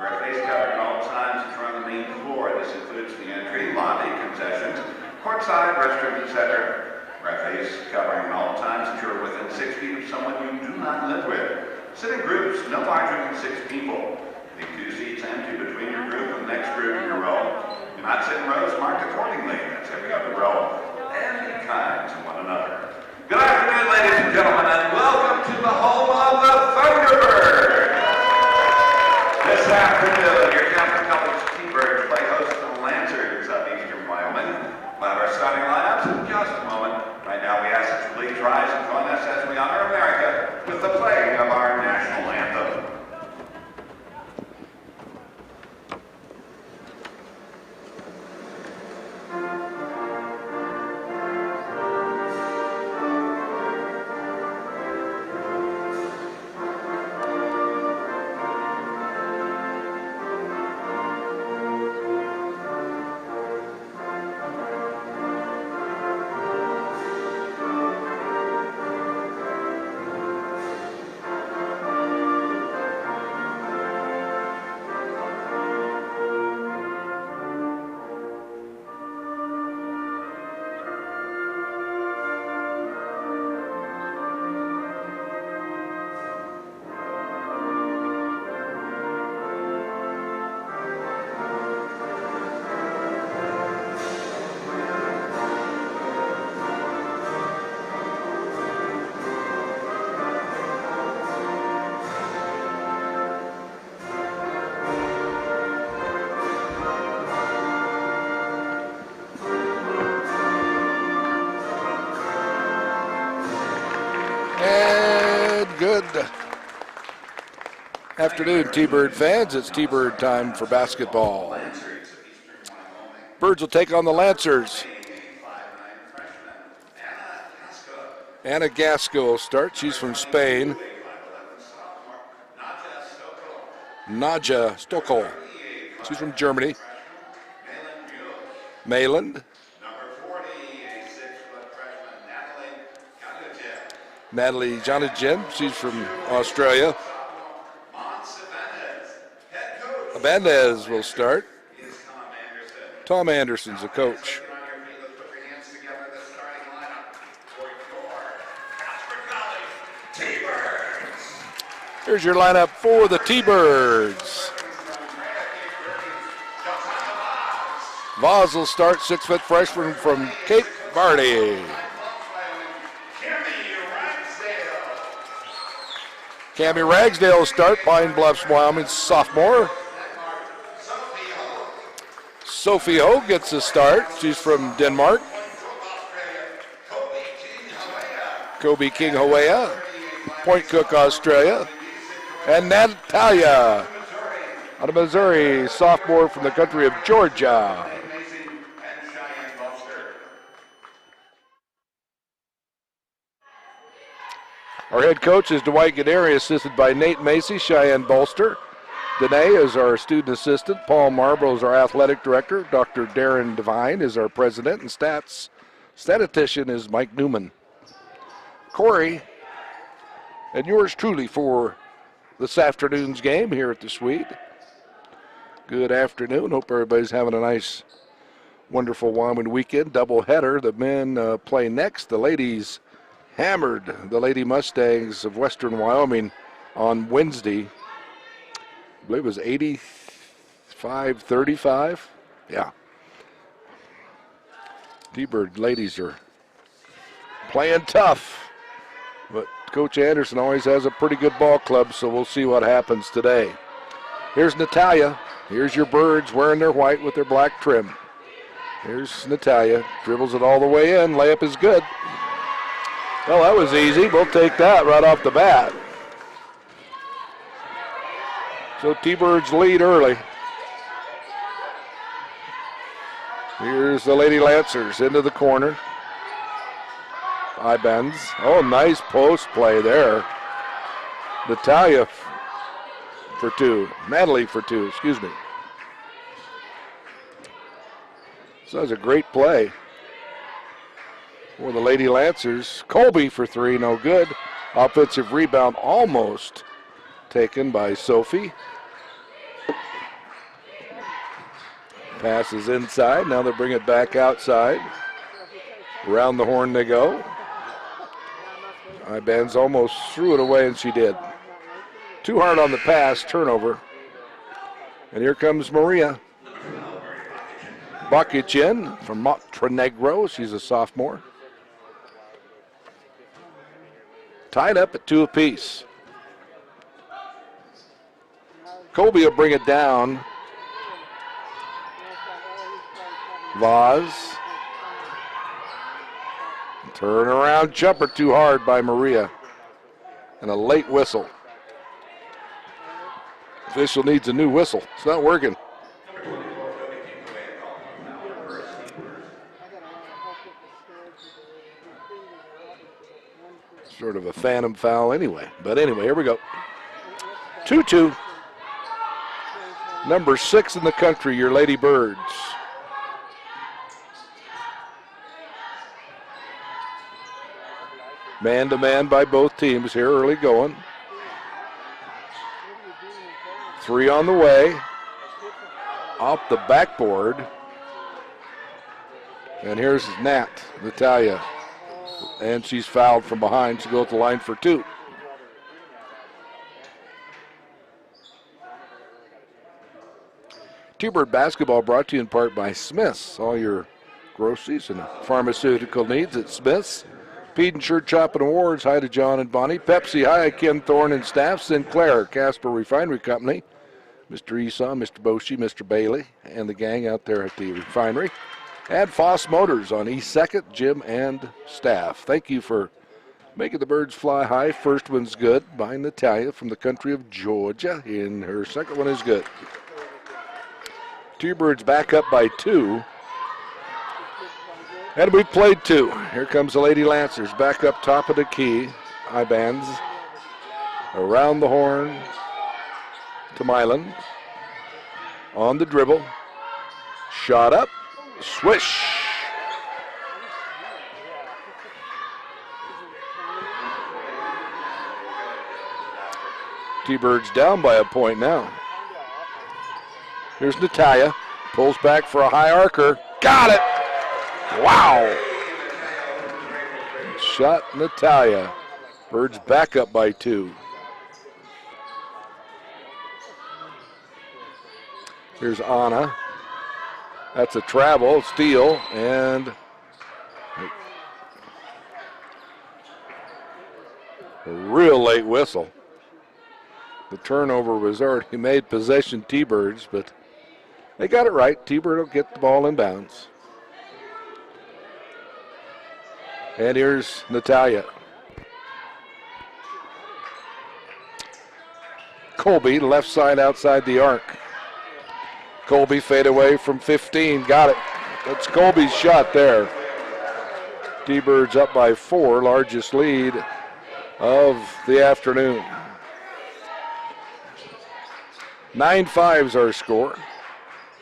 Referees covering all times from the main floor. This includes the entry, lobby, concessions, courtside, restroom, etc. Referees covering all times ensure within 6 feet of someone you do not live with. Sit in groups no larger than 6 people. Leave 2 seats empty between your group and the next group in your row. Do not sit in rows marked accordingly. That's every other row. And be kind to one another. Good afternoon, ladies and gentlemen, and welcome to the home of the Thunderbirds. This afternoon, your Casper College T-Birds play host to the Lancers of Eastern Wyoming. We'll have our starting lineups in just a moment. Right now, we ask that you please rise and join us as we honor America with the playing of our national anthem. Good afternoon, T-Bird fans. It's T-Bird time for basketball. Birds will take on the Lancers. Anna Gasco will start. She's from Spain. Nadja Stokol. She's from Germany. Mayland. Natalie Jonathan, she's from Australia. Abanez will start. Tom Anderson's the coach. Here's your lineup for the T-Birds. Voss will start, 6-foot freshman from Cape Verde. Cammie Ragsdale will start, Pine Bluffs, Wyoming, sophomore. Sophie Ho gets a start. She's from Denmark. Kobe King Hawea, Point Cook, Australia. And Natalia out of Missouri, sophomore from the country of Georgia. Our head coach is Dwight Gaderi, assisted by Nate Macy, Cheyenne Bolster. Danae is our student assistant. Paul Marble is our athletic director. Dr. Darren Devine is our president. And statistician is Mike Newman. Corey, and yours truly for this afternoon's game here at the Suite. Good afternoon. Hope everybody's having a nice, wonderful Wyoming weekend. Double header. The men play next. The ladies hammered the Lady Mustangs of Western Wyoming on Wednesday. I believe it was 85-35. Yeah. T-Bird ladies are playing tough, but Coach Anderson always has a pretty good ball club, so we'll see what happens today. Here's Natalia. Here's your Birds wearing their white with their black trim. Here's Natalia. Dribbles it all the way in. Layup is good. Well, that was easy. We'll take that right off the bat. So T-Birds lead early. Here's the Lady Lancers into the corner. Ibens. Oh, nice post play there. Natalia for two. Natalie for two, excuse me. So that was a great play for the Lady Lancers. Colby for three, no good. Offensive rebound almost taken by Sophie. Passes inside. Now they bring it back outside. Around the horn they go. Ibanez almost threw it away, and she did. Too hard on the pass, turnover. And here comes Maria Bakichin from Montenegro. She's a sophomore. Tied up at 2 apiece. Colby will bring it down. Vaz. Turn around jumper too hard by Maria. And a late whistle. Official needs a new whistle. It's not working. Sort of a phantom foul anyway. But anyway, here we go. 2-2. Number 6 in the country, your Lady Birds. Man-to-man by both teams here, early going. 3 on the way. Off the backboard. And here's Natalia. And she's fouled from behind. She goes to the line for 2. T-Bird basketball brought to you in part by Smith's. All your groceries and pharmaceutical needs at Smith's. Peden Shirt Shop and Awards. Hi to John and Bonnie. Pepsi. Hi, Kim Thorne and staff. Sinclair, Casper Refinery Company. Mr. Esau, Mr. Boshi, Mr. Bailey, and the gang out there at the refinery. And Foss Motors on East 2nd, Jim and staff. Thank you for making the birds fly high. First one's good by Natalia from the country of Georgia, and her second one is good. T-Birds back up by 2. And we played 2. Here comes the Lady Lancers back up top of the key. Ibanez around the horn to Milan. On the dribble. Shot up. Swish. T-Birds down by a point now. Here's Natalia. Pulls back for a high arcer. Got it! Wow! Shot Natalia. Birds back up by 2. Here's Anna. That's a travel, steal, and a real late whistle. The turnover was already made, possession T-Birds, but they got it right. T-Bird will get the ball in bounds. And here's Natalia. Colby, left side outside the arc. Colby fade away from 15, got it. That's Colby's shot there. T-Birds up by 4, largest lead of the afternoon. 9-5's our score.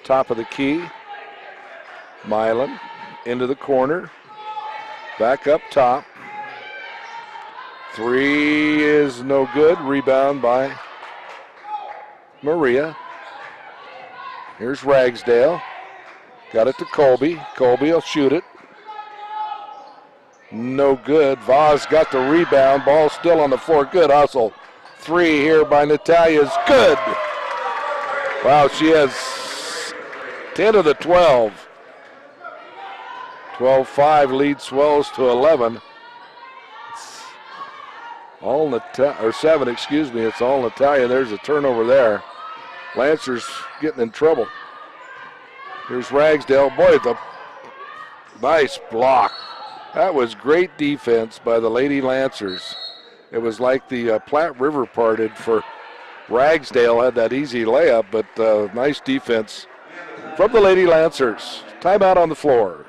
Top of the key. Milan into the corner. Back up top. 3 is no good. Rebound by Maria. Here's Ragsdale. Got it to Colby. Colby will shoot it. No good. Vaz got the rebound. Ball still on the floor. Good hustle. 3 here by Natalia's good. Wow, she has 10 of the 12. 12-5 lead swells to 11. It's all Natalia, or 7, excuse me. It's all Natalia. There's a turnover there. Lancers getting in trouble. Here's Ragsdale. Boy, the nice block. That was great defense by the Lady Lancers. It was like the Platte River parted for Ragsdale. Had that easy layup, but nice defense from the Lady Lancers. Timeout on the floor.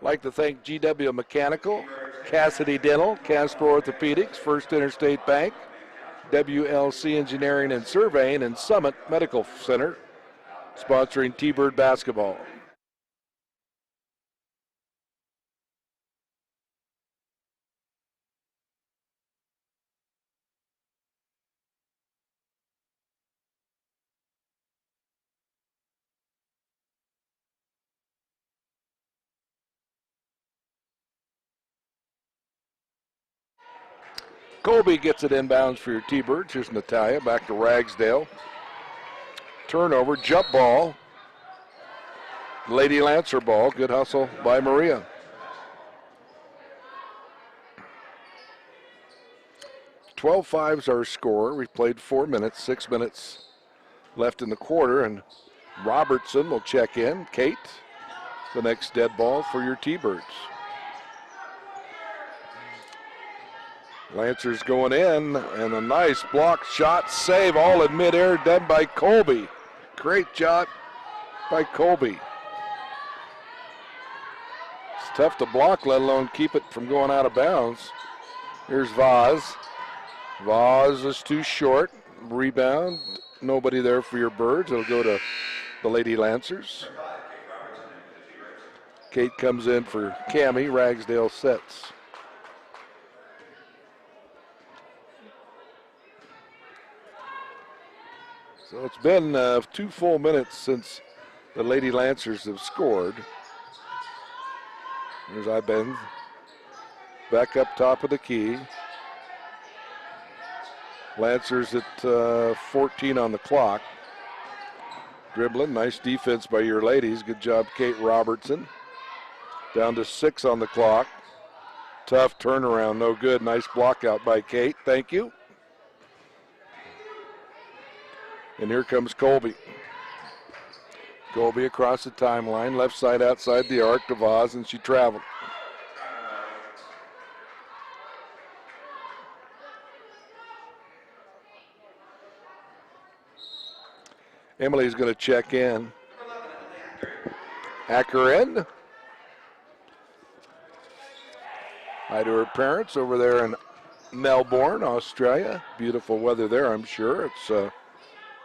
like to thank GW Mechanical, Cassidy Dental, Casper Orthopedics, First Interstate Bank, WLC Engineering and Surveying, and Summit Medical Center, sponsoring T-Bird basketball. Colby gets it inbounds for your T-Birds. Here's Natalia back to Ragsdale. Turnover, jump ball. Lady Lancer ball. Good hustle by Maria. .12-5 is our score. We've played 4 minutes, 6 minutes left in the quarter, and Robertson will check in. Kate, the next dead ball for your T-Birds. Lancers going in, and a nice block shot save, all in midair, done by Colby. Great shot by Colby. It's tough to block, let alone keep it from going out of bounds. Here's Vaz. Vaz is too short. Rebound, nobody there for your Birds. It'll go to the Lady Lancers. Kate comes in for Cammie. Ragsdale sets. So it's been 2 full minutes since the Lady Lancers have scored. There's Ibens back up top of the key. Lancers at 14 on the clock. Dribbling, nice defense by your ladies. Good job, Kate Robertson. Down to 6 on the clock. Tough turnaround, no good. Nice block out by Kate, thank you. And here comes Colby. Colby across the timeline, left side outside the arc to Vaz, and she traveled. Emily's going to check in. Acker. Hi to her parents over there in Melbourne, Australia. Beautiful weather there, I'm sure. It's a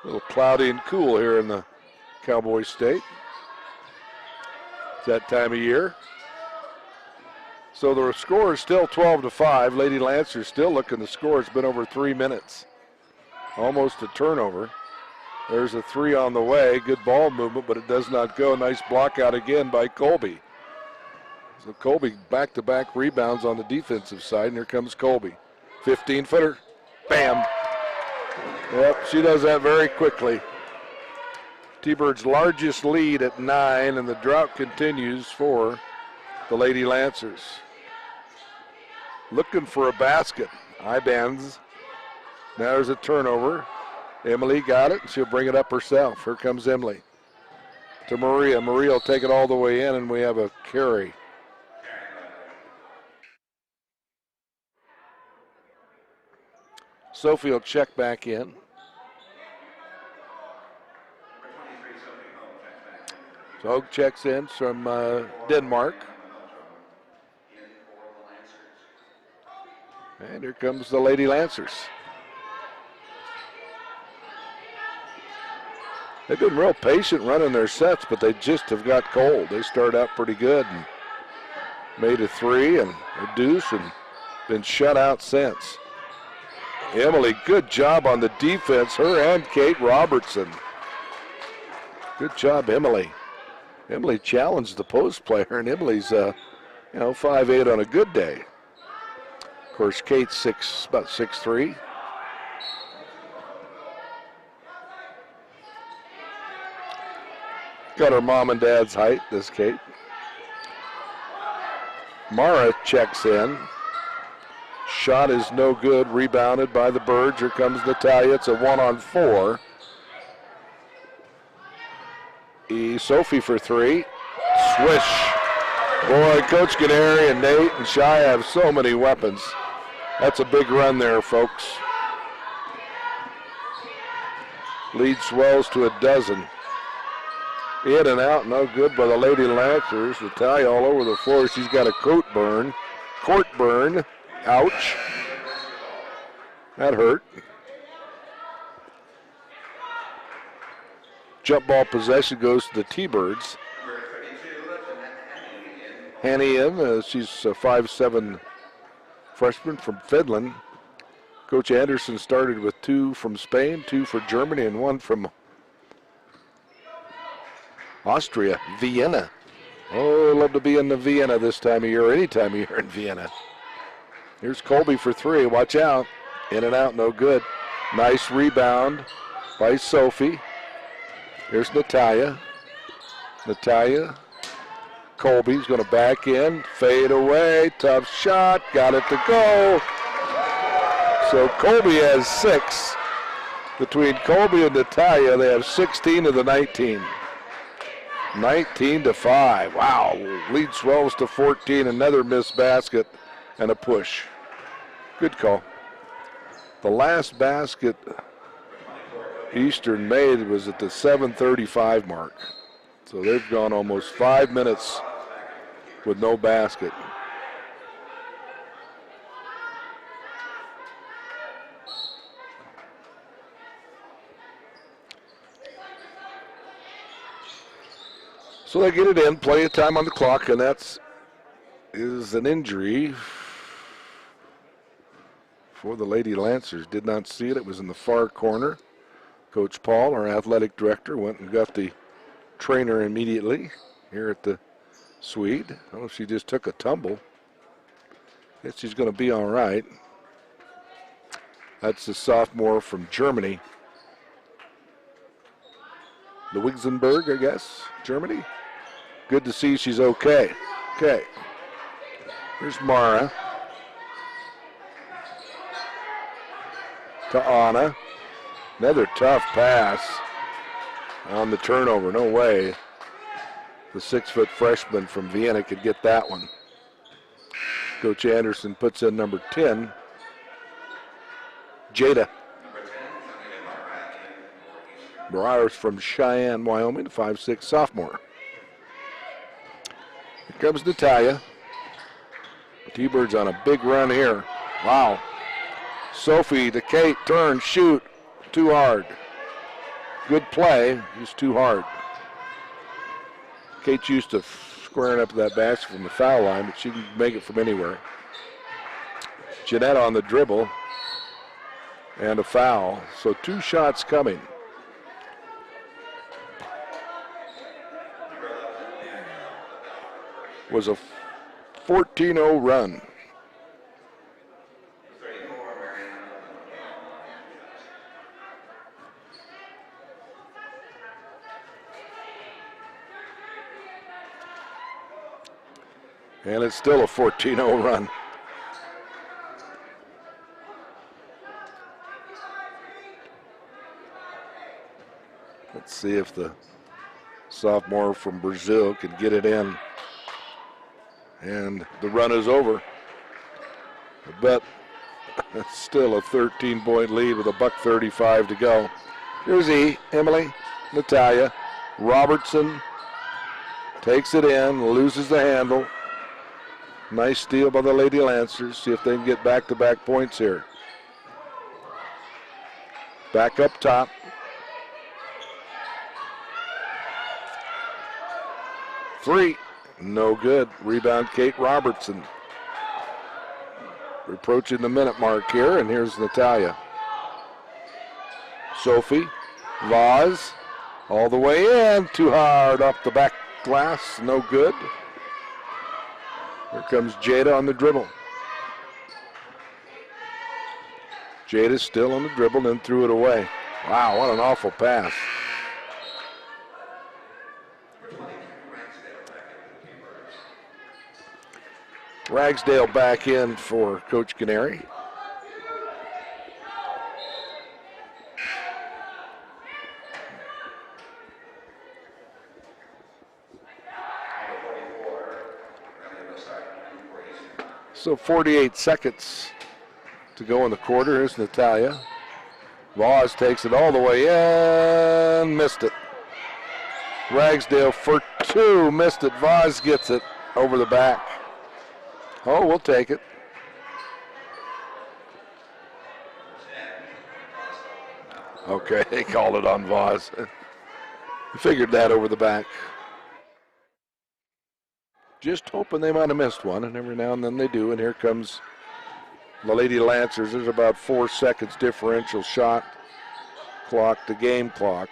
little cloudy and cool here in the Cowboy State. It's that time of year. So the score is still 12-5. Lady Lancers still looking to score. It's been over 3 minutes. Almost a turnover. There's a 3 on the way. Good ball movement, but it does not go. Nice block out again by Colby. So Colby back-to-back rebounds on the defensive side, and here comes Colby. 15-footer. Bam. Yep, she does that very quickly. T-Bird's largest lead at 9, and the drought continues for the Lady Lancers. Looking for a basket. Ibans. Now there's a turnover. Emily got it, and she'll bring it up herself. Here comes Emily. To Maria. Maria will take it all the way in, and we have a carry. Sophie will check back in. So Hogue checks in from Denmark. And here comes the Lady Lancers. They've been real patient running their sets, but they just have got cold. They started out pretty good and made a 3 and a deuce and been shut out since. Emily, good job on the defense, her and Kate Robertson. Good job, Emily. Emily challenged the post player, and Emily's, 5'8" on a good day. Of course, Kate's about 6'3". Got her mom and dad's height, this Kate. Mara checks in. Shot is no good, rebounded by the Birds. Here comes Natalia, it's a 1-on-4. Sophie for 3. Swish. Boy, Coach Canary and Nate and Shai have so many weapons. That's a big run there, folks. Lead swells to 12. In and out, no good by the Lady Lancers. Natalia all over the floor. She's got a court burn. Ouch. That hurt. Jump ball possession goes to the T-Birds. Hanny in, she's a 5'7" freshman from Finland. Coach Anderson started with 2 from Spain, 2 for Germany, and 1 from Austria, Vienna. Oh, love to be in the Vienna this time of year, any time of year in Vienna. Here's Colby for 3, watch out. In and out, no good. Nice rebound by Sophie. Here's Natalia. Colby's going to back in, fade away, tough shot, got it to go. So Colby has 6. Between Colby and Natalia, they have 16 of the 19. 19-5. Wow, lead swells to 14. Another missed basket and a push. Good call. The last basket Eastern made was at the 7:35 mark. So they've gone almost 5 minutes with no basket. So they get it in, play of time on the clock, and that's is an injury for the Lady Lancers. Did not see it. It was in the far corner. Coach Paul, our athletic director, went and got the trainer immediately here at the Swede. I don't know if she just took a tumble. Guess she's going to be all right. That's the sophomore from Germany. Luxembourg, I guess, Germany. Good to see she's okay. Okay. Here's Mara. To Anna. Another tough pass on the turnover. No way the 6-foot freshman from Vienna could get that one. Coach Anderson puts in number 10, Jada. Briars from Cheyenne, Wyoming, 5'6" sophomore. Here comes Natalia. T-Birds on a big run here. Wow. Sophie to Kate, turn, shoot. Too hard. Good play, just too hard. Kate's used to squaring up that basket from the foul line, but she can make it from anywhere. Jeanette on the dribble. And a foul. So 2 shots coming. Was a 14-0 run. And it's still a 14-0 run. Let's see if the sophomore from Brazil can get it in. And the run is over. But it's still a 13-point lead with $1:35 to go. Here's Emily, Natalia, Robertson takes it in, loses the handle. Nice steal by the Lady Lancers. See if they can get back-to-back points here. Back up top. Three. No good. Rebound, Kate Robertson. We're approaching the minute mark here, and here's Natalia. Sophie, Vaz, all the way in. Too hard off the back glass. No good. Here comes Jada on the dribble. Jada's still on the dribble, then threw it away. Wow, what an awful pass. Ragsdale back in for Coach Canary. So 48 seconds to go in the quarter. Here's Natalia. Voss takes it all the way in, missed it. Ragsdale for 2, missed it. Voss gets it over the back. Oh, we'll take it. Okay, they called it on Voss. Figured that over the back. Just hoping they might have missed one, and every now and then they do. And here comes the Lady Lancers. There's about 4 seconds differential shot clock to game clock.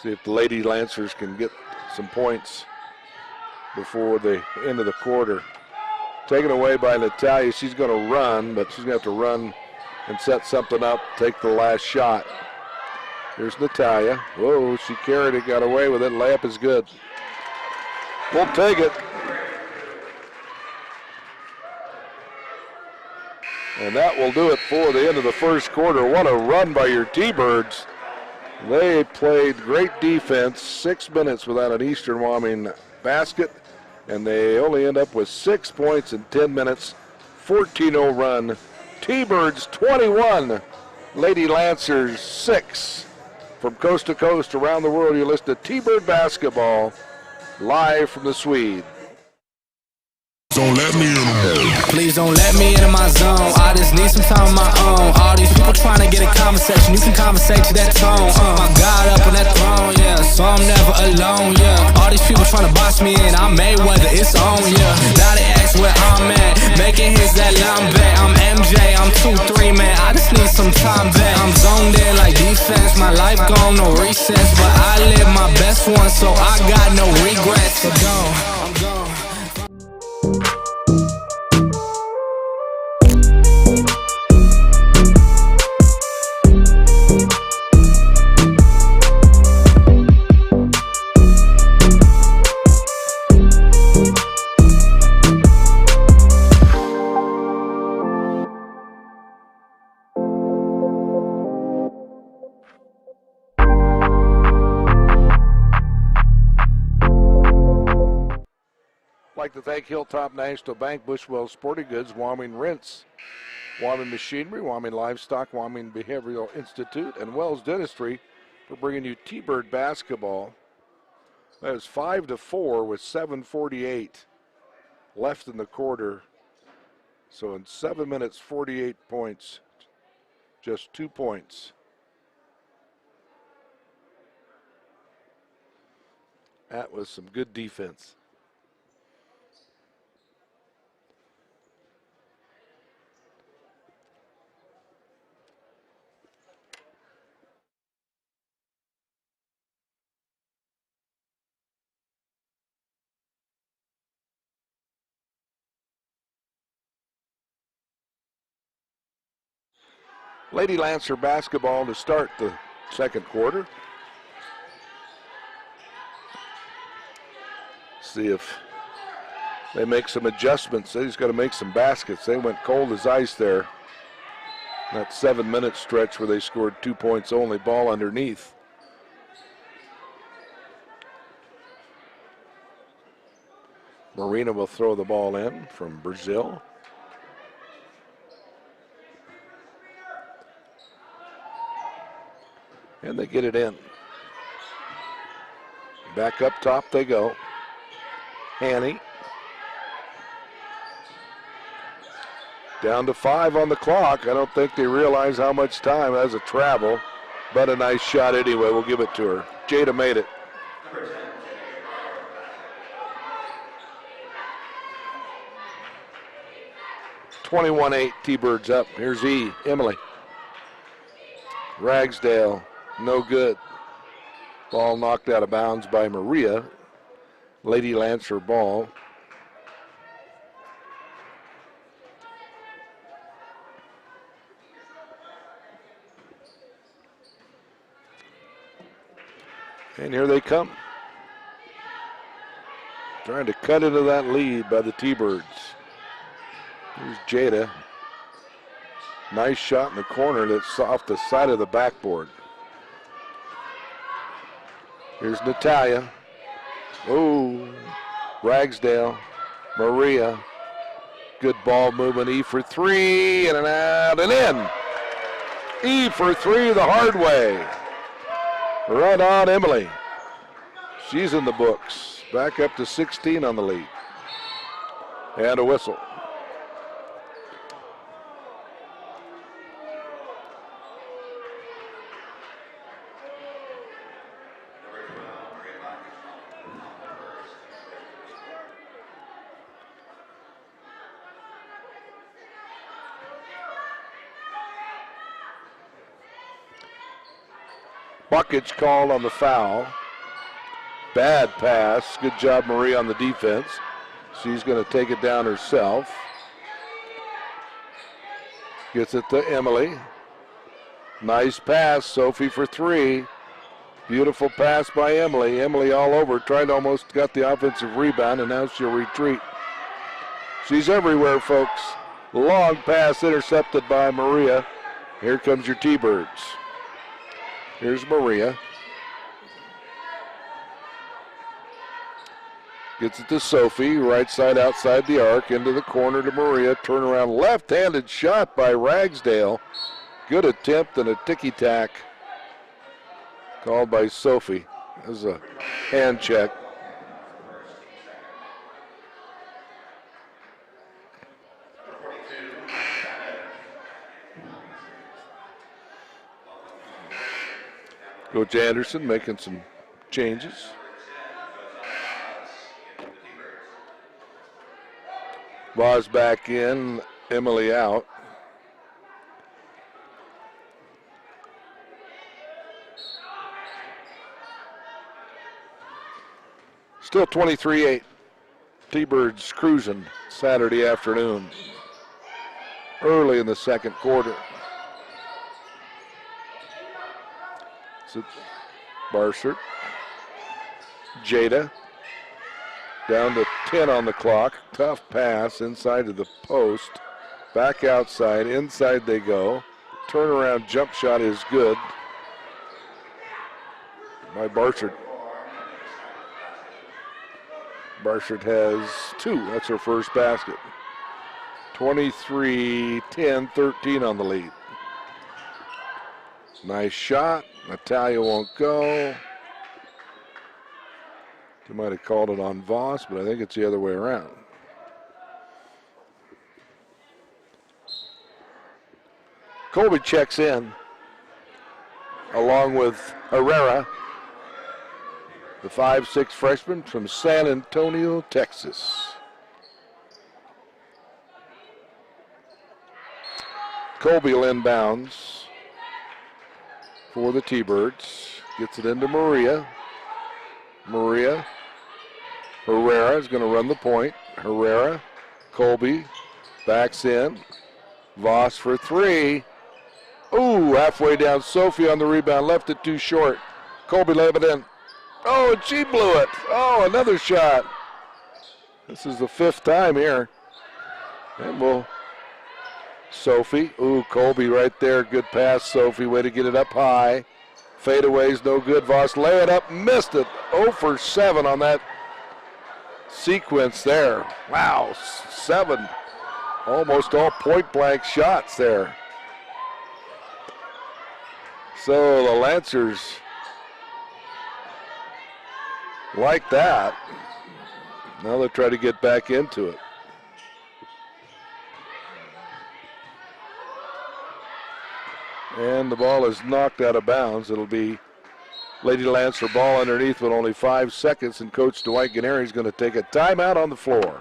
See if the Lady Lancers can get some points before the end of the quarter. Taken away by Natalia. She's going to run, but she's going to have to run and set something up, take the last shot. Here's Natalia. Whoa, she carried it, got away with it. Layup is good. We'll take it. And that will do it for the end of the first quarter. What a run by your T-Birds. They played great defense, 6 minutes without an Eastern Wyoming basket, and they only end up with 6 points in 10 minutes, 14-0 run. T-Birds 21, Lady Lancers 6. From coast to coast around the world, you listen to T-Bird basketball live from the Swede. Don't let me in. Please don't let me into my zone. I just need some time of my own. All these people trying to get a conversation. You can conversate to that tone. My God up on that throne, yeah. So I'm never alone, yeah. All these people trying to box me in. I'm Mayweather, it's on, yeah. Now they ask where I'm at. Making hits that line back. I'm MJ, I'm 2-3, man. I just need some time back. I'm zoned in like defense. My life gone, no recess. But I live my best one, so I got no regrets. So I'm gone. I'd like to thank Hilltop National Bank, Bushwell Sporting Goods, Wyoming Rents, Wyoming Machinery, Wyoming Livestock, Wyoming Behavioral Institute, and Wells Dentistry for bringing you T-Bird basketball. That is 5-4 with 7:48 left in the quarter. So in 7 minutes, 48 points, just 2 points. That was some good defense. Lady Lancer basketball to start the second quarter. See if they make some adjustments. They just got to make some baskets. They went cold as ice there. That 7-minute stretch where they scored 2 points only, ball underneath. Marina will throw the ball in from Brazil. And they get it in. Back up top they go. Hanny. Down to 5 on the clock. I don't think they realize how much time as a travel, but a nice shot anyway. We'll give it to her. Jada made it. (21-8) T-Birds up. Here's Emily. Ragsdale. No good. Ball knocked out of bounds by Maria. Lady Lancer ball. And here they come. Trying to cut into that lead by the T-Birds. Here's Jada. Nice shot in the corner that's off the side of the backboard. Here's Natalia. Oh, Ragsdale, Maria. Good ball movement. E for 3 and an out and in. E for 3 the hard way. Right on Emily. She's in the books. Back up to 16 on the lead. And a whistle. Buckage called on the foul. Bad pass. Good job, Marie, on the defense. She's going to take it down herself. Gets it to Emily. Nice pass. Sophie for three. Beautiful pass by Emily. Emily all over. Tried almost got the offensive rebound, and now she'll retreat. She's everywhere, folks. Long pass intercepted by Maria. Here comes your T-Birds. Here's Maria. Gets it to Sophie, right side outside the arc, into the corner to Maria. Turnaround left-handed shot by Ragsdale. Good attempt and a ticky-tack called by Sophie. As a hand check. Coach Anderson making some changes. Voss back in, Emily out. Still 23-8. T-Birds cruising Saturday afternoon. Early in the second quarter. Barsert. Jada. Down to 10 on the clock. Tough pass inside of the post. Back outside. Inside they go. Turnaround jump shot is good by Barsert. Barsert has two. That's her first basket. 23-10, 13 on the lead. Nice shot. Natalia won't go. They might have called it on Voss, but I think it's the other way around. Colby checks in, along with Herrera, the 5'6" freshman from San Antonio, Texas. Colby will inbounds for the T-Birds. Gets it into Maria. Maria. Herrera is going to run the point. Herrera. Colby backs in. Voss for three. Ooh, halfway down. Sophie on the rebound. Left it too short. Colby laid it in. Oh, and she blew it. Oh, another shot. This is the fifth time here. And we'll... Sophie. Ooh, Colby right there. Good pass, Sophie. Way to get it up high. Fadeaway's no good. Voss lay it up. Missed it. 0 for 7 on that sequence there. Wow, 7. Almost all point-blank shots there. So the Lancers like that. Now they'll try to get back into it. And the ball is knocked out of bounds. It'll be Lady Lancer ball underneath with only 5 seconds, and Coach Dwight Gennari is going to take a timeout on the floor.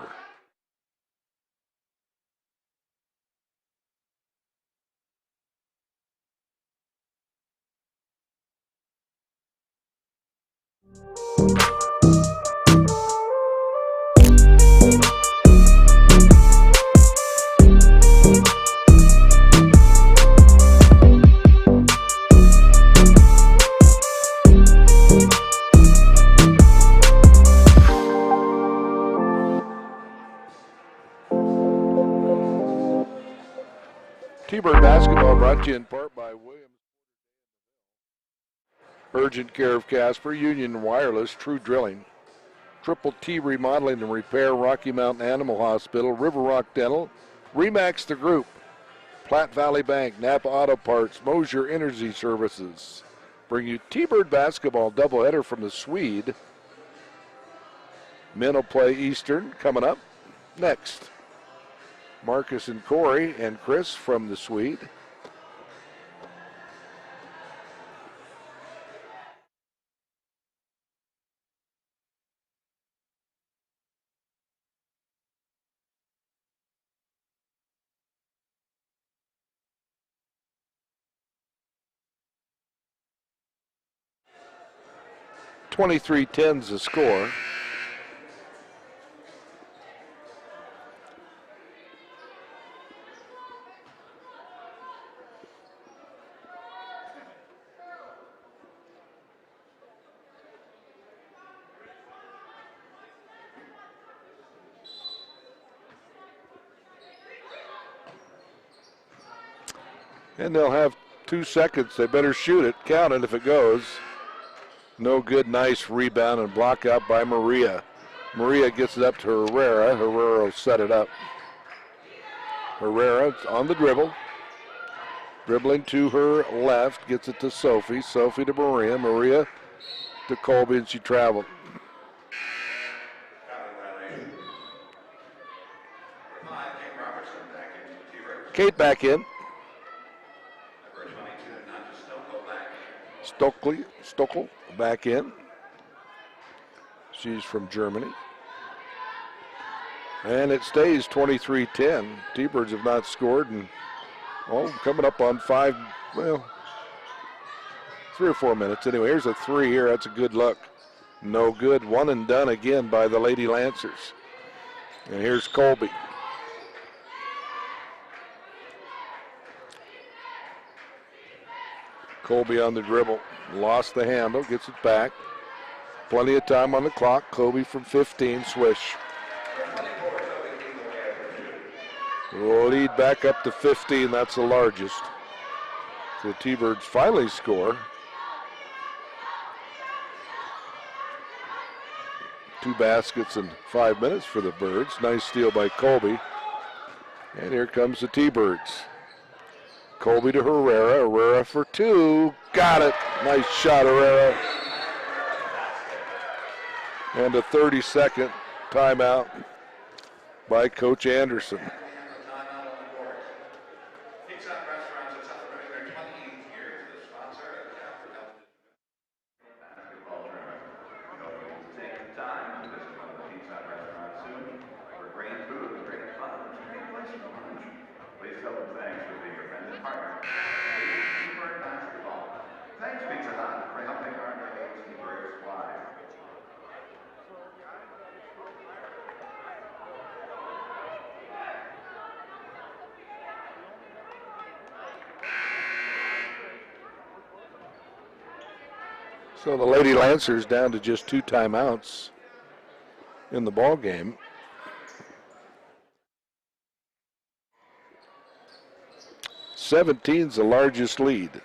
T-Bird basketball brought to you in part by Williams. Urgent Care of Casper, Union Wireless, True Drilling, Triple T Remodeling and Repair, Rocky Mountain Animal Hospital, River Rock Dental, Remax the Group, Platte Valley Bank, Napa Auto Parts, Mosier Energy Services, bring you T-Bird basketball doubleheader from the Swede. Men will play Eastern coming up next. Marcus and Corey and Chris from the Swede. .23-10's the score. And they'll have 2 seconds. They better shoot it. Count it if it goes. No good. Nice rebound and block out by Maria. Maria gets it up to Herrera. Herrera will set it up. Herrera on the dribble. Dribbling to her left. Gets it to Sophie. Sophie to Maria. Maria to Colby, and she traveled. Kate back in. Stockel back in. She's from Germany. And it stays 23-10. T-Birds have not scored, and coming up on 3 or 4 minutes. Anyway, here's a 3 here. That's a good look. No good. One and done again by the Lady Lancers. And here's Colby. Colby on the dribble. Lost the handle. Gets it back. Plenty of time on the clock. Colby from 15. Swish. Lead back up to 15. That's the largest. So the T-Birds finally score. 2 baskets in 5 minutes for the Birds. Nice steal by Colby. And here comes the T-Birds. Colby to Herrera. Herrera for 2. Got it. Nice shot, Herrera. And a 30-second timeout by Coach Anderson. So the Lady Lancers down to just 2 timeouts in the ball game. '17's the largest lead.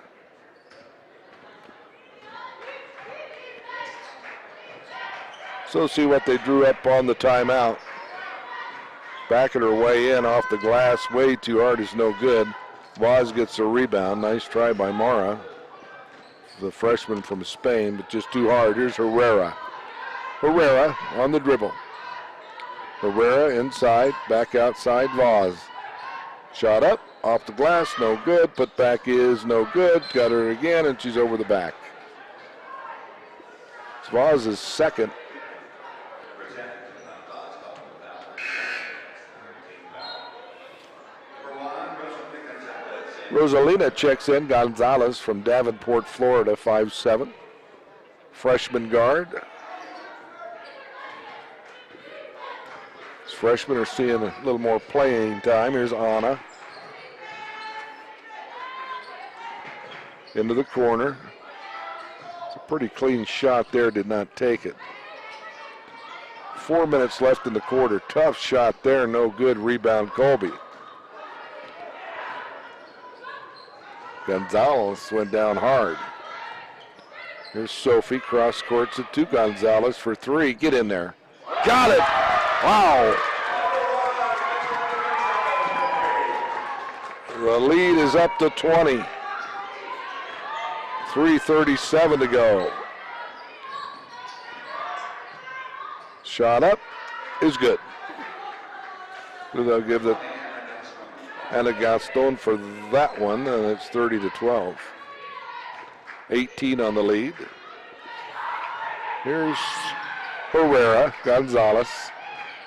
So see what they drew up on the timeout. Backing her way in off the glass, way too hard is no good. Vaz gets a rebound. Nice try by Mara, the freshman from Spain, but just too hard. Here's Herrera. Herrera on the dribble. Herrera inside, back outside Vaz. Shot up, off the glass, no good. Put back is no good. Got her again, and she's over the back. It's Vaz's second. Rosalina checks in. Gonzalez from Davenport, Florida, 5'7". Freshman guard. These freshmen are seeing a little more playing time. Here's Anna. Into the corner. It's a pretty clean shot there. Did not take it. 4 minutes left in the quarter. Tough shot there. No good. Rebound Colby. Gonzalez went down hard. Here's Sophie, cross courts it to Gonzalez for 3. Get in there. Got it! Wow! The lead is up to 20. 3:37 to go. Shot up is good. They'll give the Anna Gaston for that one, and it's 30-12. 18 on the lead. Here's Herrera, Gonzalez.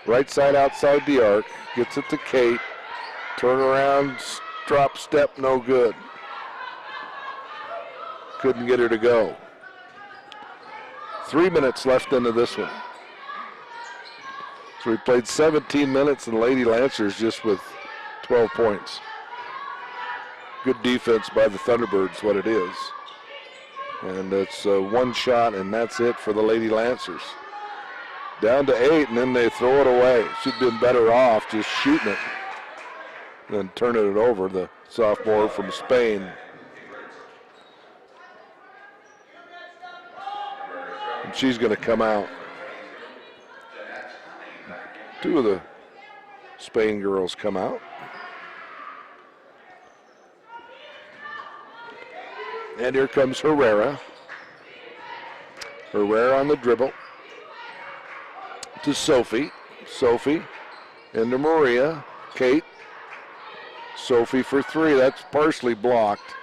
Right side outside the arc. Gets it to Kate. Turnaround, drop step, no good. Couldn't get her to go. 3 minutes left into this one. So we played 17 minutes and Lady Lancers just with 12 points. Good defense by the Thunderbirds, what it is. And it's one shot, and that's it for the Lady Lancers. Down to 8, and then they throw it away. Should have been better off just shooting it than turning it over, the sophomore from Spain. And she's going to come out. Two of the Spain girls come out. And here comes Herrera. Herrera on the dribble. To Sophie. Sophie into Maria. Kate. Sophie for three. That's partially blocked.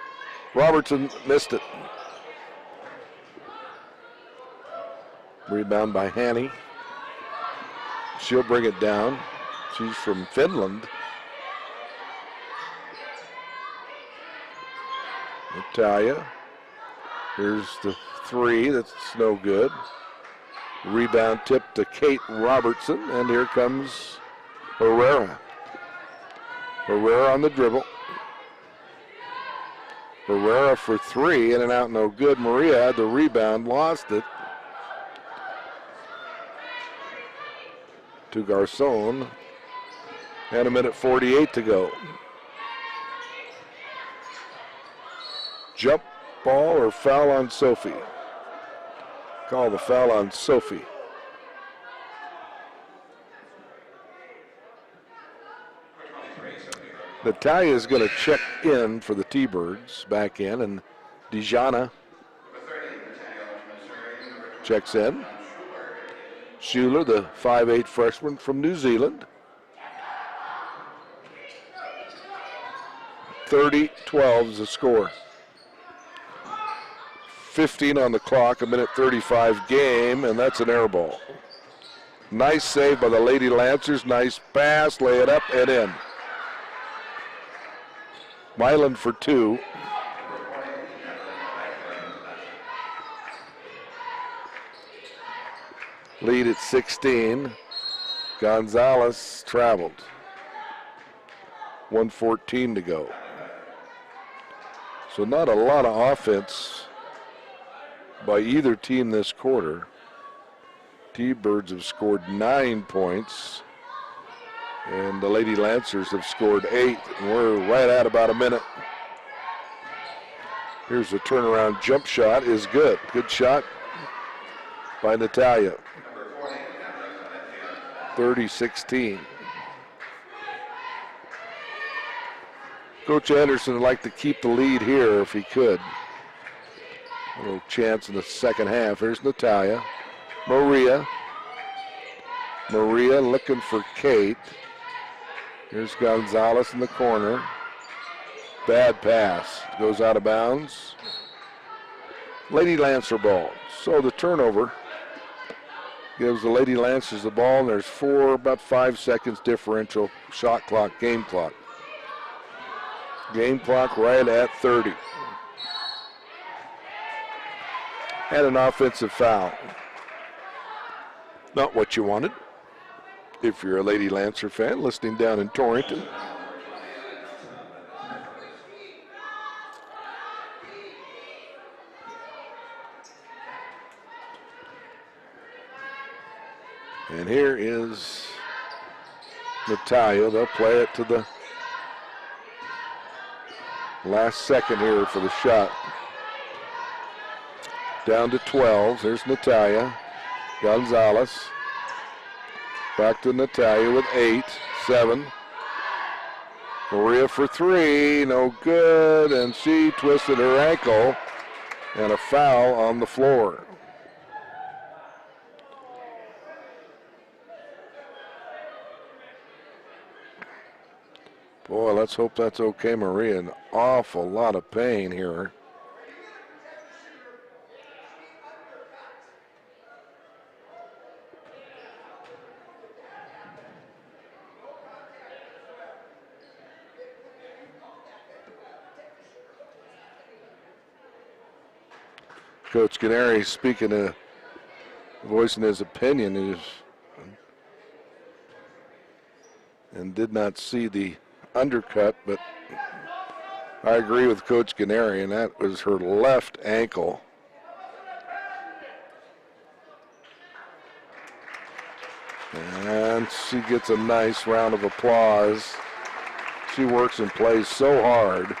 Robertson missed it. Rebound by Hanny. She'll bring it down. She's from Finland. Natalia. Here's the three. That's no good. Rebound tip to Kate Robertson. And here comes Herrera. Herrera on the dribble. Herrera for three. In and out, no good. Maria had the rebound. Lost it to Garcon. And a minute 48 to go. Jump ball or foul on Sophie? Call the foul on Sophie. Natalia is going to check in for the T-Birds, back in, and Dijana checks in. Schuler, the 5'8" freshman from New Zealand. 30-12 is the score. 15 on the clock, a minute 35 game, and that's an air ball. Nice save by the Lady Lancers. Nice pass, lay it up and in. Milan for two. Lead at 16. Gonzalez traveled. 1:14 to go. So not a lot of offense by either team this quarter. T-Birds have scored 9 points, and the Lady Lancers have scored 8, and we're right at about a minute. Here's the turnaround jump shot, is good. Good shot by Natalia. 30-16. Coach Anderson would like to keep the lead here if he could. A little chance in the second half. Here's Natalia. Maria. Maria looking for Kate. Here's Gonzalez in the corner. Bad pass. Goes out of bounds. Lady Lancer ball. So the turnover gives the Lady Lancers the ball, and there's about 5 seconds differential shot clock, game clock. Game clock right at 30. And an offensive foul. Not what you wanted if you're a Lady Lancer fan listening down in Torrington. And here is Natalia. They'll play it to the last second here for the shot. Down to 12. There's Natalia. Gonzalez. Back to Natalia with 8, 7. Maria for three. No good. And she twisted her ankle And a foul on the floor. Boy, let's hope that's okay, Maria. An awful lot of pain here. Coach Canary speaking, voicing his opinion, and did not see the undercut, but I agree with Coach Canary, and that was her left ankle. And she gets a nice round of applause. She works and plays so hard.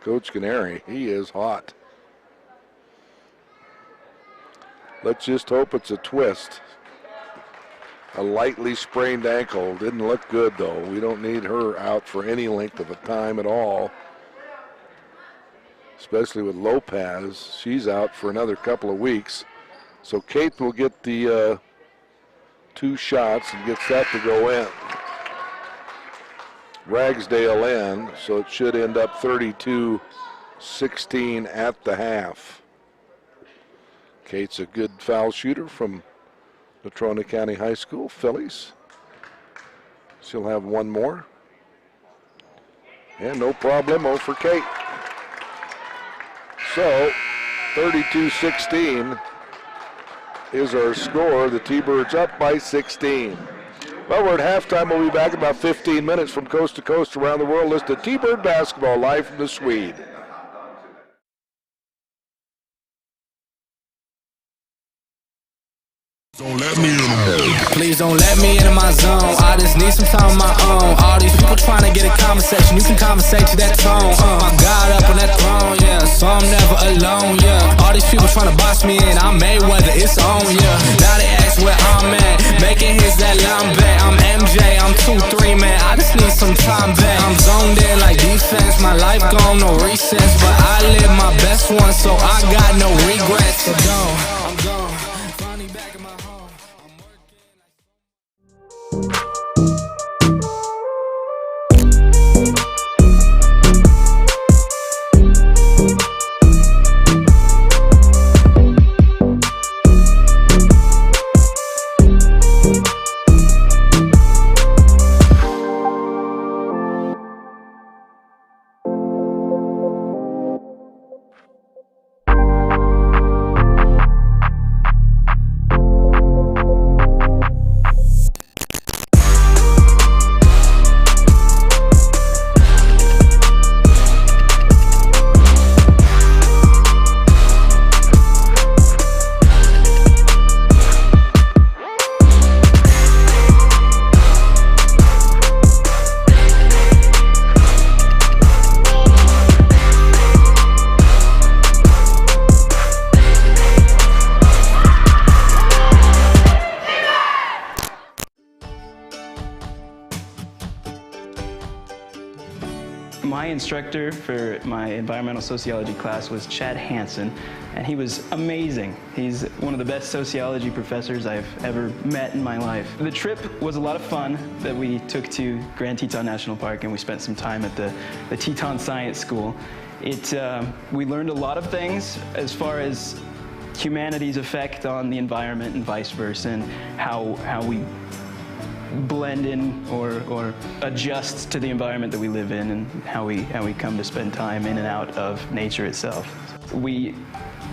Coach Canary, he is hot. Let's just hope it's a twist. A lightly sprained ankle. Didn't look good, though. We don't need her out for any length of a time at all, especially with Lopez. She's out for another couple of weeks. So Kate will get the 2 shots and gets that to go in. Ragsdale in, so it should end up 32-16 at the half. Kate's a good foul shooter from Natrona County High School, Phillies. She'll have one more. And no problemo for Kate. So, 32-16 is our score. The T-Birds up by 16. Well, we're at halftime. We'll be back in about 15 minutes from coast to coast around the world. Listen to T-Bird basketball live from the Swede. Don't let me in. Please don't let me into my zone. I just need some time of my own. All these people trying to get a conversation. You can conversate to that tone. My God up on that throne, yeah. So I'm never alone, yeah. All these people trying to box me in. I'm Mayweather, it's on, yeah. Now they ask where I'm at. Making hits that line back. I'm MJ, I'm 2-3, man. I just need some time back. I'm zoned in like defense. My life gone, no recess. But I live my best one, so I got no regrets. So gone, I'm gone. Finally back in my home. I'm working. My instructor for my environmental sociology class was Chad Hansen, and he was amazing. He's one of the best sociology professors I've ever met in my life. The trip was a lot of fun that we took to Grand Teton National Park, and we spent some time at the Teton Science School. We learned a lot of things as far as humanity's effect on the environment and vice versa, and how we blend in or adjust to the environment that we live in, and how we come to spend time in and out of nature itself. We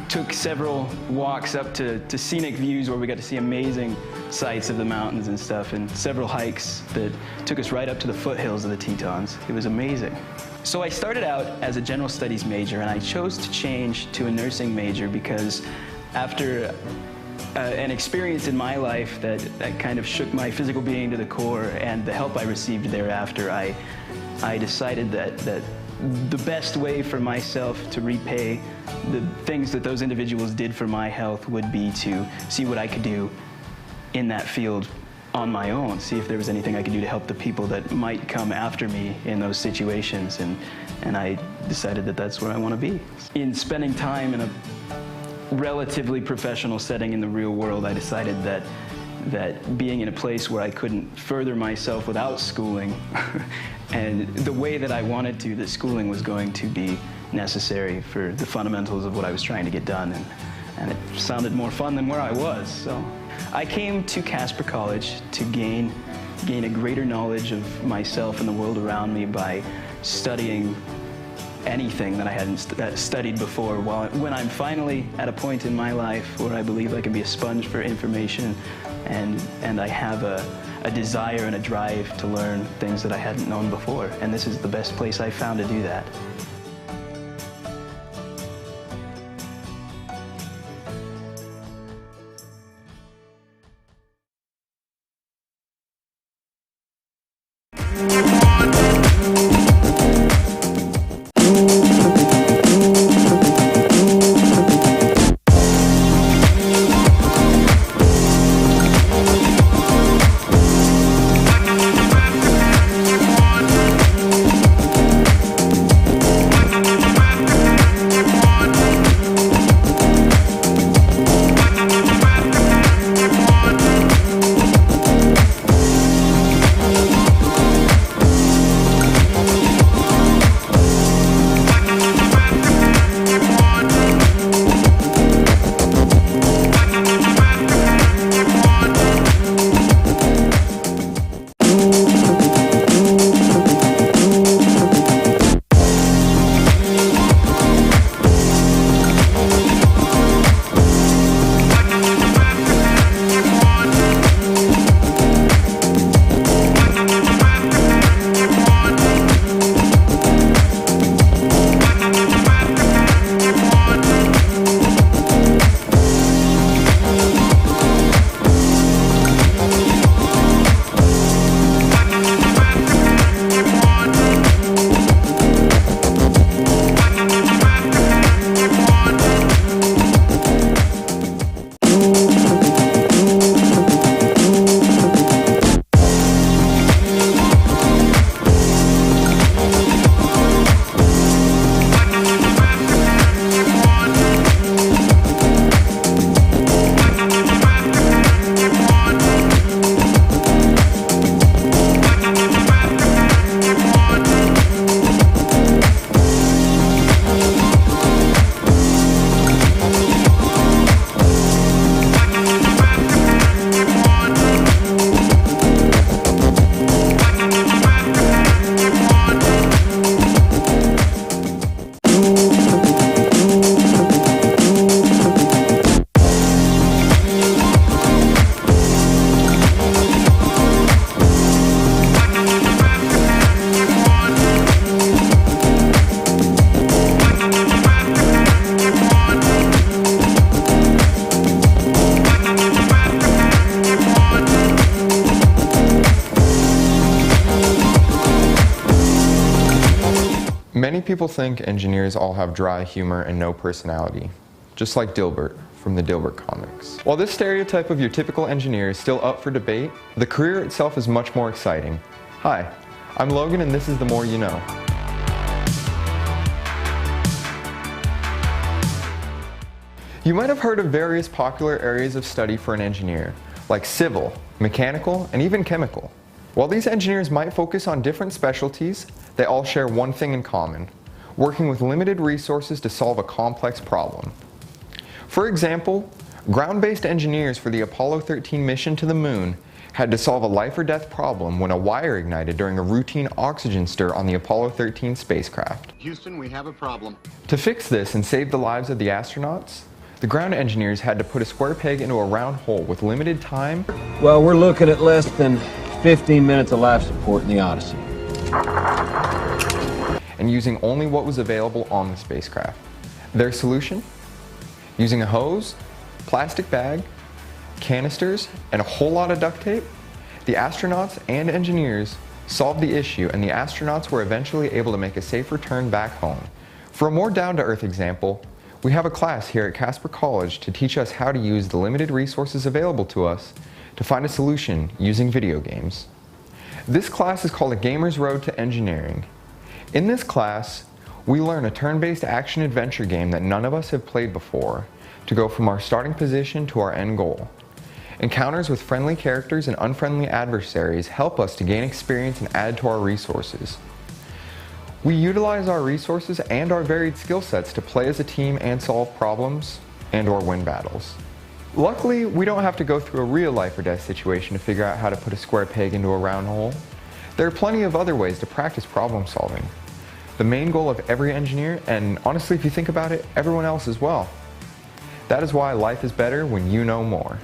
took several walks up to scenic views where we got to see amazing sights of the mountains and stuff, and several hikes that took us right up to the foothills of the Tetons. It was amazing. So I started out as a general studies major, and I chose to change to a nursing major because after an experience in my life that kind of shook my physical being to the core, and the help I received thereafter, I decided that the best way for myself to repay the things that those individuals did for my health would be to see what I could do in that field on my own, see if there was anything I could do to help the people that might come after me in those situations, and I decided that that's where I want to be. In spending time in a relatively professional setting in the real world, I decided that being in a place where I couldn't further myself without schooling and the way that I wanted to, that schooling was going to be necessary for the fundamentals of what I was trying to get done, and it sounded more fun than where I was. So I came to Casper College to gain a greater knowledge of myself and the world around me by studying anything that I hadn't studied before. When I'm finally at a point in my life where I believe I can be a sponge for information, and I have a desire and a drive to learn things that I hadn't known before. And this is the best place I found to do that. Many people think engineers all have dry humor and no personality, just like Dilbert from the Dilbert comics. While this stereotype of your typical engineer is still up for debate, the career itself is much more exciting. Hi, I'm Logan and this is The More You Know. You might have heard of various popular areas of study for an engineer, like civil, mechanical, and even chemical. While these engineers might focus on different specialties, they all share one thing in common: working with limited resources to solve a complex problem. For example, ground-based engineers for the Apollo 13 mission to the moon had to solve a life or death problem when a wire ignited during a routine oxygen stir on the Apollo 13 spacecraft. Houston, we have a problem. To fix this and save the lives of the astronauts, the ground engineers had to put a square peg into a round hole with limited time. Well, we're looking at less than 15 minutes of life support in the Odyssey. And using only what was available on the spacecraft. Their solution? Using a hose, plastic bag, canisters, and a whole lot of duct tape, the astronauts and engineers solved the issue, and the astronauts were eventually able to make a safe return back home. For a more down-to-earth example, we have a class here at Casper College to teach us how to use the limited resources available to us to find a solution using video games. This class is called A Gamer's Road to Engineering. In this class, we learn a turn-based action-adventure game that none of us have played before to go from our starting position to our end goal. Encounters with friendly characters and unfriendly adversaries help us to gain experience and add to our resources. We utilize our resources and our varied skill sets to play as a team and solve problems and/or win battles. Luckily, we don't have to go through a real life or death situation to figure out how to put a square peg into a round hole. There are plenty of other ways to practice problem solving. The main goal of every engineer, and honestly if you think about it, everyone else as well. That is why life is better when you know more.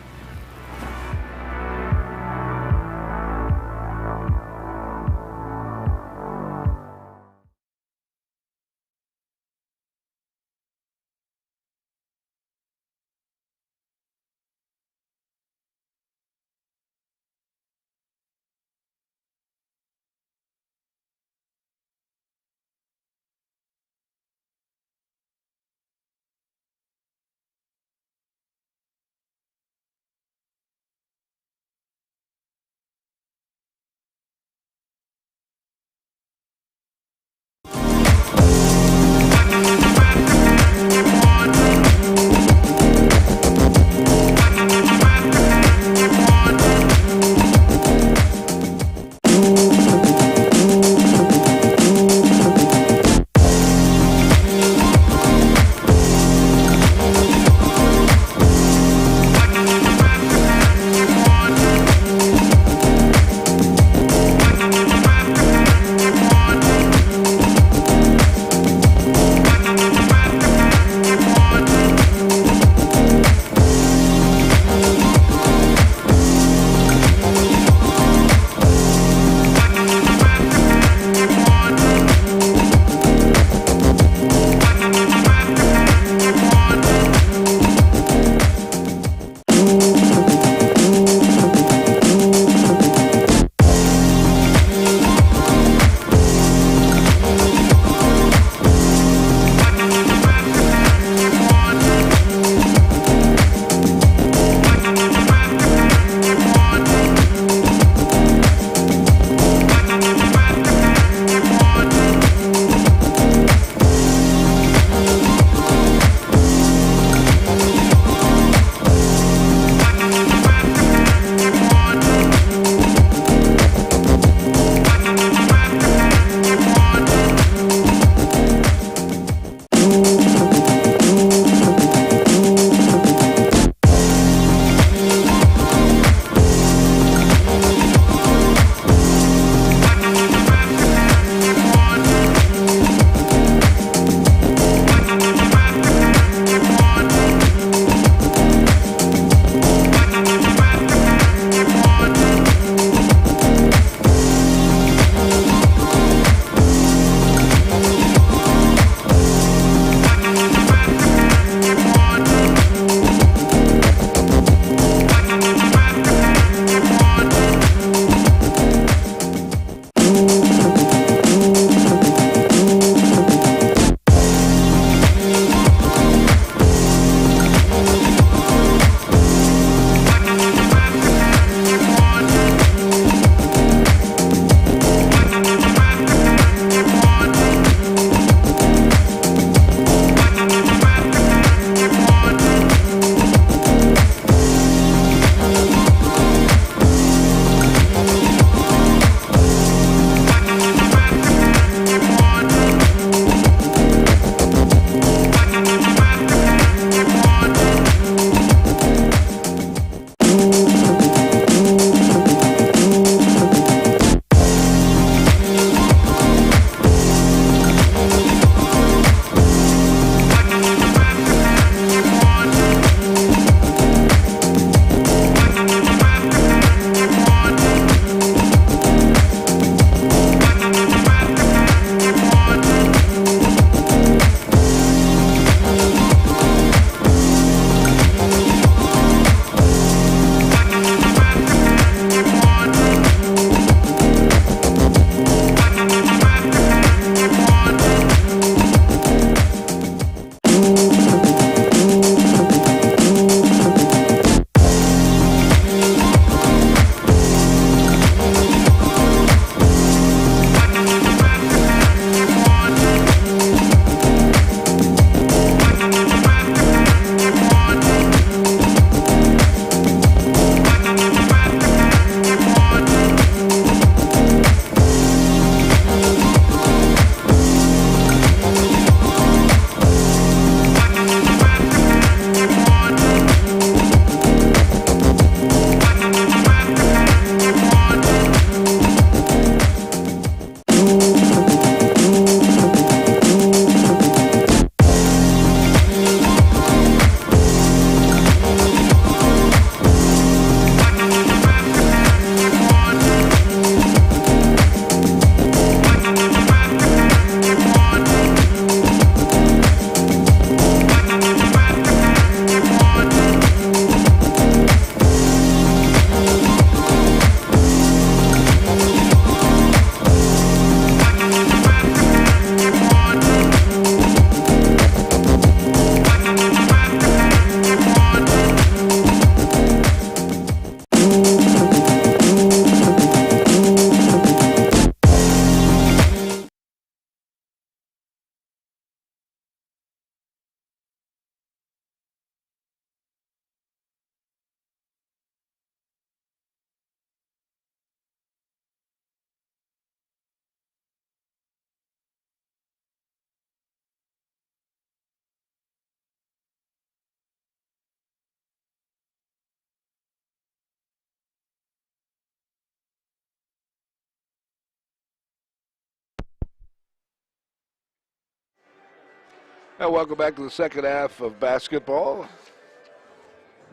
Well, welcome back to the second half of basketball.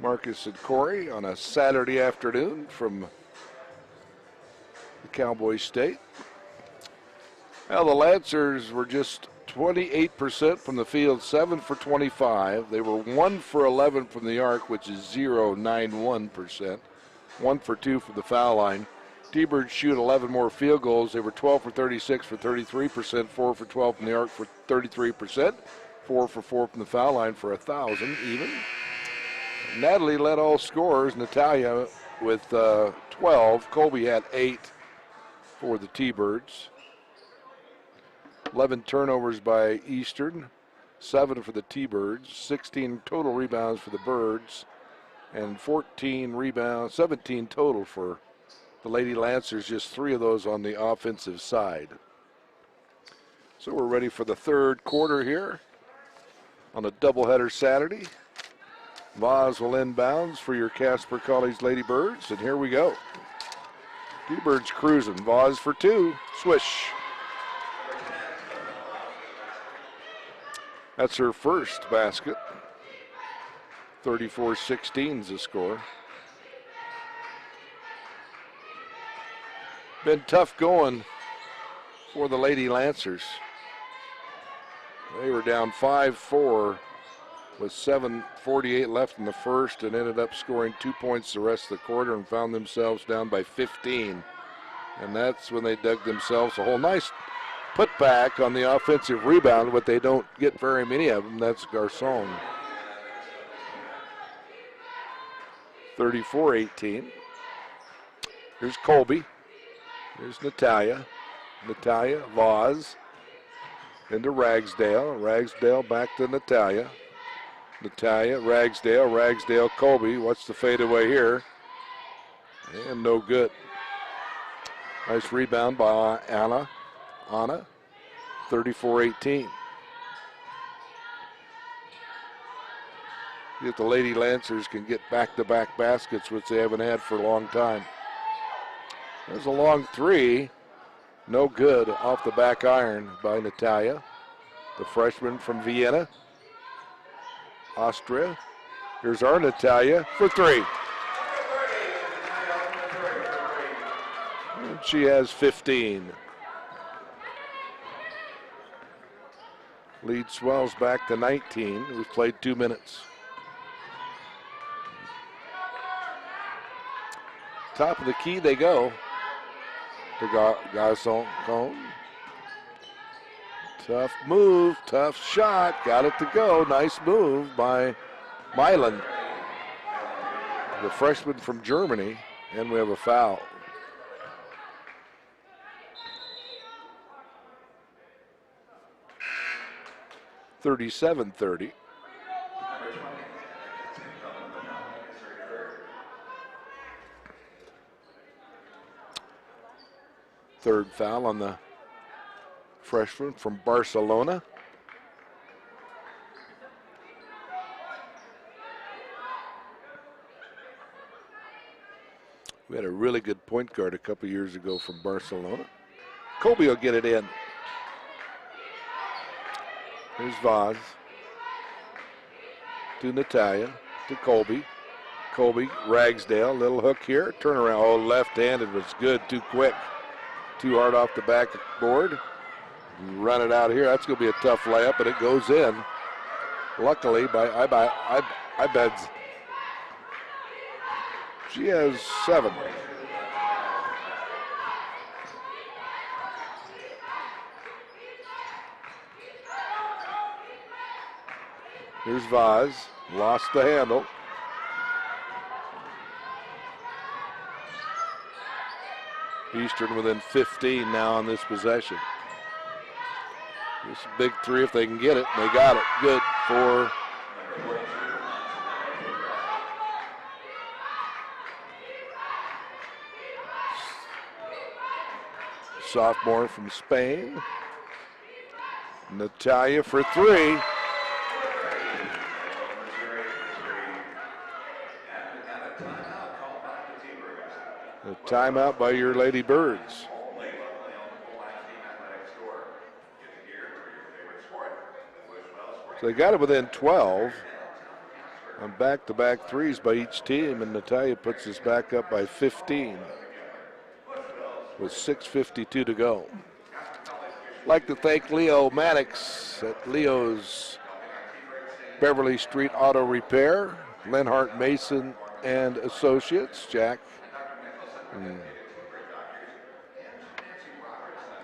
Marcus and Corey on a Saturday afternoon from the Cowboy State. Well, the Lancers were just 28% from the field, 7 for 25. They were 1 for 11 from the arc, which is 0.91%. 1 for 2 from the foul line. T-Birds shoot 11 more field goals. They were 12 for 36 for 33%, 4 for 12 from the arc for 33%, 4 for 4 from the foul line for 1,000 even. Natalie led all scorers. Natalia with 12. Colby had 8 for the T-Birds. 11 turnovers by Eastern, 7 for the T-Birds, 16 total rebounds for the Birds, and 14 rebounds, 17 total for the Lady Lancers, just 3 of those on the offensive side. So we're ready for the third quarter here on a doubleheader Saturday. Voz will inbounds for your Casper College Lady Birds, and here we go. T-Birds cruising. Voz for 2. Swish. That's her first basket. 34-16 is the score. Been tough going for the Lady Lancers. They were down 5-4 with 7:48 left in the first and ended up scoring 2 points the rest of the quarter and found themselves down by 15. And that's when they dug themselves a hole. Nice put back on the offensive rebound, but they don't get very many of them. That's Garcon. 34-18. Here's Colby. Here's Natalia. Natalia, Voz. Into Ragsdale. Ragsdale back to Natalia. Natalia, Ragsdale, Ragsdale, Colby. What's the fadeaway here? And no good. Nice rebound by Anna. 34-18. If the Lady Lancers can get back-to-back baskets, which they haven't had for a long time. There's a long 3. No good off the back iron by Natalia, the freshman from Vienna, Austria. Here's our Natalia for 3. And she has 15. Lead swells back to 19. We've played 2 minutes. Top of the key they go to Garcon. Tough move, tough shot, got it to go. Nice move by Milan, the freshman from Germany, and we have a foul. (37-30). Third foul on the freshman from Barcelona. We had a really good point guard a couple years ago from Barcelona. Colby will get it in. Here's Voz. To Natalia. To Colby. Colby, Ragsdale, little hook here. Turnaround. Oh, left-handed was good. Too quick. Too hard off the backboard. Run it out here. That's going to be a tough layup, but it goes in. Luckily, by Ibeds. She has 7. Here's Vaz. Lost the handle. Eastern within 15 now on this possession. This is a big 3 if they can get it. They got it. Good for sophomore from Spain. Natalia for 3. A timeout by your Lady Birds. So they got it within 12 on back-to-back threes by each team, and Natalia puts us back up by 15 with 6:52 to go. I'd like to thank Leo Maddox at Leo's Beverly Street Auto Repair, Lenhart Mason and Associates, Jack and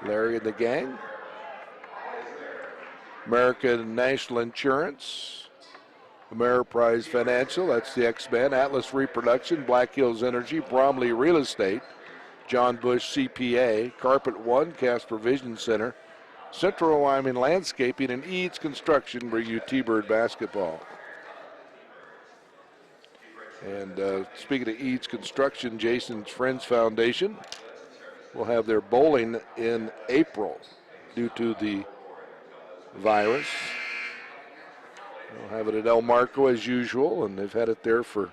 Larry and the gang. American National Insurance, Ameriprise Financial, that's the X-Men, Atlas Reproduction, Black Hills Energy, Bromley Real Estate, John Bush CPA, Carpet One, Casper Vision Center, Central Wyoming Landscaping, and Eads Construction bring you T-Bird basketball. And speaking of Eads Construction, Jason's Friends Foundation will have their bowling in April due to the virus. They'll have it at El Marco as usual, and they've had it there for,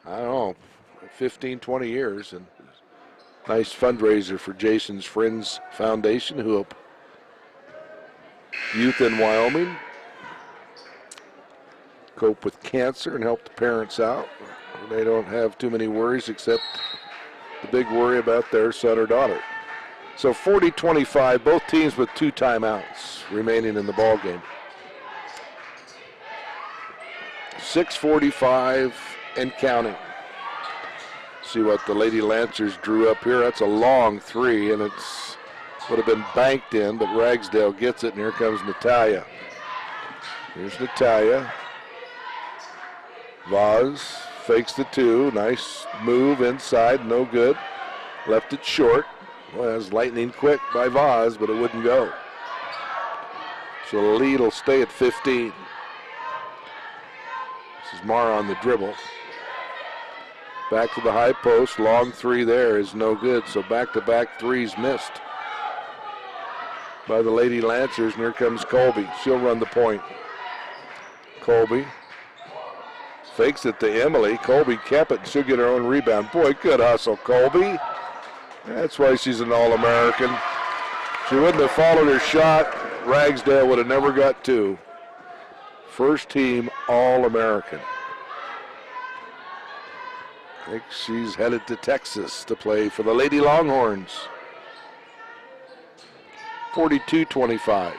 I don't know, 15, 20 years. And nice fundraiser for Jason's Friends Foundation, who help youth in Wyoming cope with cancer and help the parents out. They don't have too many worries except the big worry about their son or daughter. So 40-25, both teams with 2 timeouts remaining in the ball game. 6:45 and counting. See what the Lady Lancers drew up here. That's a long 3, and it's would have been banked in, but Ragsdale gets it, and here comes Natalia. Here's Natalia. Vaz fakes the 2. Nice move inside, no good. Left it short. Well, that was lightning quick by Vaz, but it wouldn't go. So the lead will stay at 15. This is Mara on the dribble. Back to the high post. Long 3 there is no good, so back-to-back threes missed by the Lady Lancers, and here comes Colby. She'll run the point. Colby fakes it to Emily. Colby kept it, and she'll get her own rebound. Boy, good hustle, Colby. That's why she's an All-American. She wouldn't have followed her shot. Ragsdale would have never got 2. First team All-American. I think she's headed to Texas to play for the Lady Longhorns. 42-25.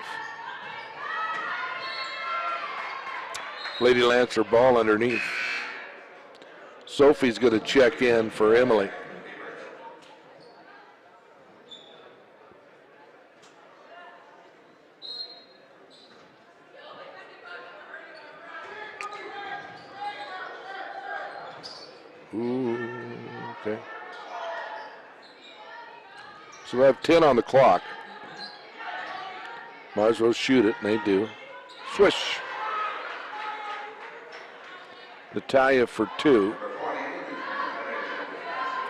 Lady Lancer ball underneath. Sophie's going to check in for Emily. Ooh, okay. So we have 10 on the clock. Might as well shoot it, and they do. Swish. Natalia for 2.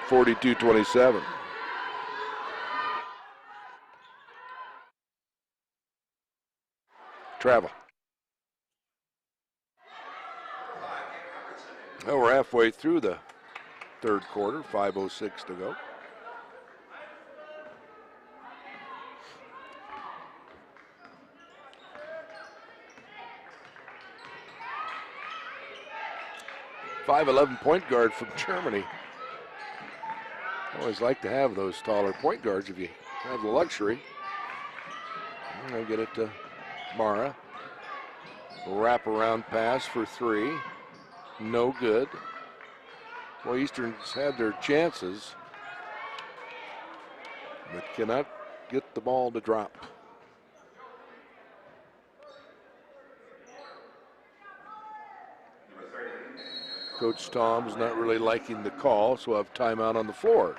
42-27. Travel. Well, we're halfway through the third quarter, 5:06 to go. .5'11" point guard from Germany. Always like to have those taller point guards if you have the luxury. And they get it to Mara. Wrap-around pass for 3. No good. Well, Eastern's had their chances, but cannot get the ball to drop. Coach Tom's not really liking the call, so we'll have timeout on the floor.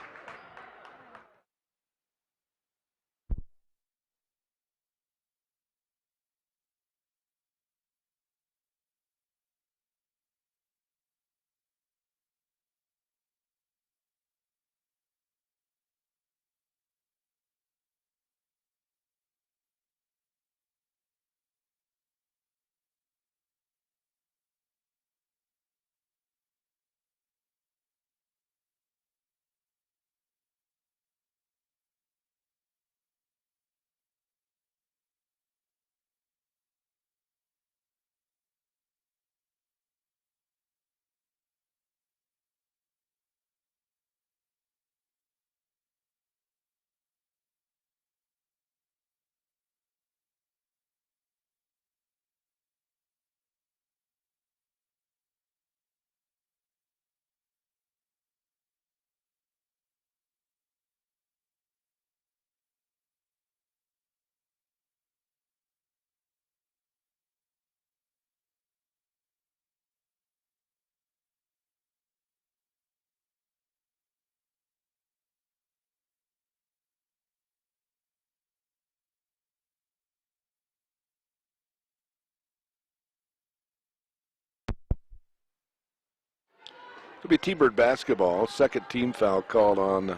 It'll be T-Bird basketball. Second team foul called on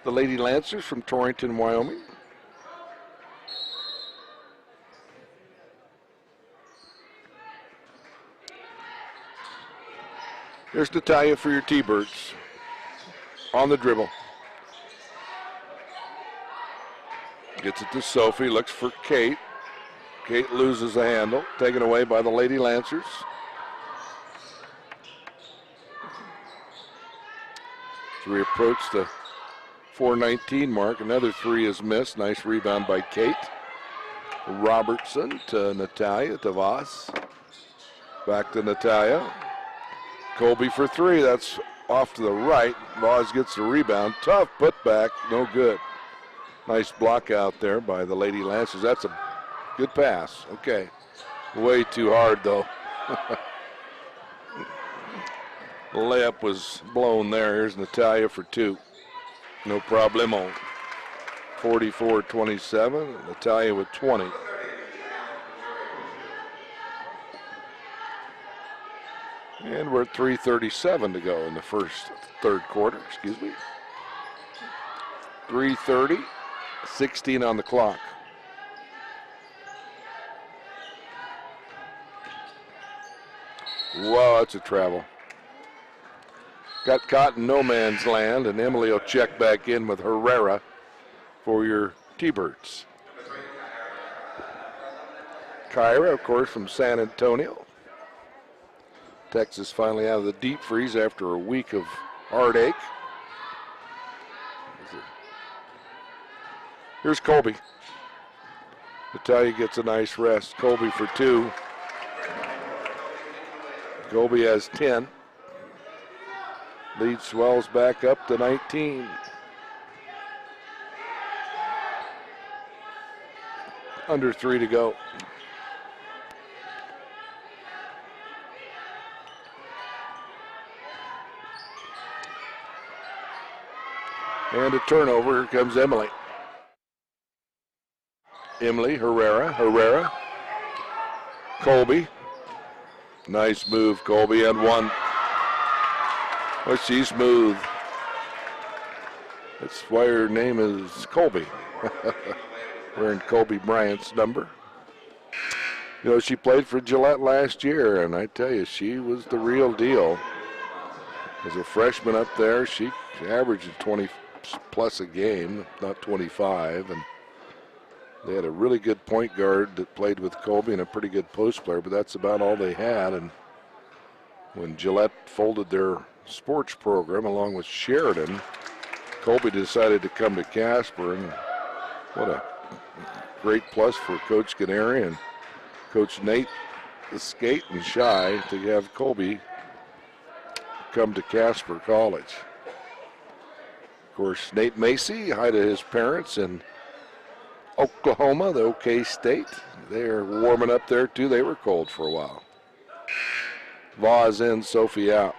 the Lady Lancers from Torrington, Wyoming. Here's Natalia for your T-Birds. On the dribble. Gets it to Sophie, looks for Kate. Kate loses the handle, taken away by the Lady Lancers. As we approach the 4:19 mark, another three is missed. Nice rebound by Kate. Robertson to Natalia, to Voss. Back to Natalia. Colby for three, that's off to the right. Voss gets the rebound. Tough putback, no good. Nice block out there by the Lady Lancers. That's a good pass. Okay. Way too hard, though. The layup was blown there. Here's Natalia for two. No problemo. 44-27. Natalia with 20. And we're at 3:37 to go in the third quarter. Excuse me. 3:30. 16 on the clock. Wow, that's a travel. Got caught in no man's land, and Emily will check back in with Herrera for your T-Birds. Kyra, of course, from San Antonio. Texas finally out of the deep freeze after a week of heartache. Here's Colby. Natalia gets a nice rest. Colby for two. Colby has 10. Lead swells back up to 19. Under 3 to go. And a turnover. Here comes Emily. Emily, Herrera. Colby. Nice move, Colby, and one. Oh, she's smooth. That's why her name is Colby. Wearing Colby Bryant's number. You know, she played for Gillette last year, and I tell you, she was the real deal. As a freshman up there, she averaged 20 plus a game, not 25, and they had a really good point guard that played with Colby and a pretty good post player, but that's about all they had. And when Gillette folded their sports program along with Sheridan, Colby decided to come to Casper, and what a great plus for Coach Canary and Coach Nate, the skate and shy, to have Colby come to Casper College. Of course, Nate Macy, hi to his parents in Oklahoma, the OK State. They're warming up there too. They were cold for a while. Vaz in, Sophie out.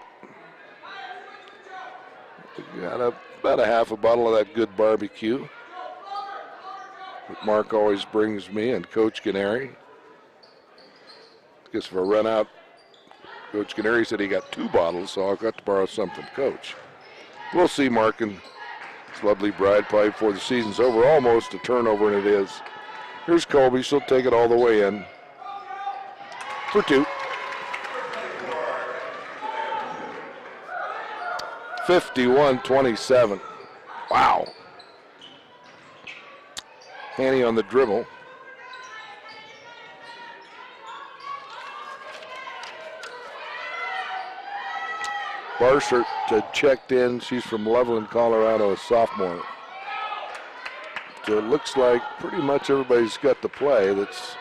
We got about a half a bottle of that good barbecue that Mark always brings me and Coach Canary. Guess if I run out, Coach Canary said he got 2 bottles, so I've got to borrow some from Coach. We'll see Mark and his lovely bride probably before the season's over. Almost a turnover, and it is. Here's Colby. She'll take it all the way in for 2. 51-27. Wow. Hanny on the dribble. Barshert checked in. She's from Loveland, Colorado, a sophomore. So it looks like pretty much everybody's got the play that's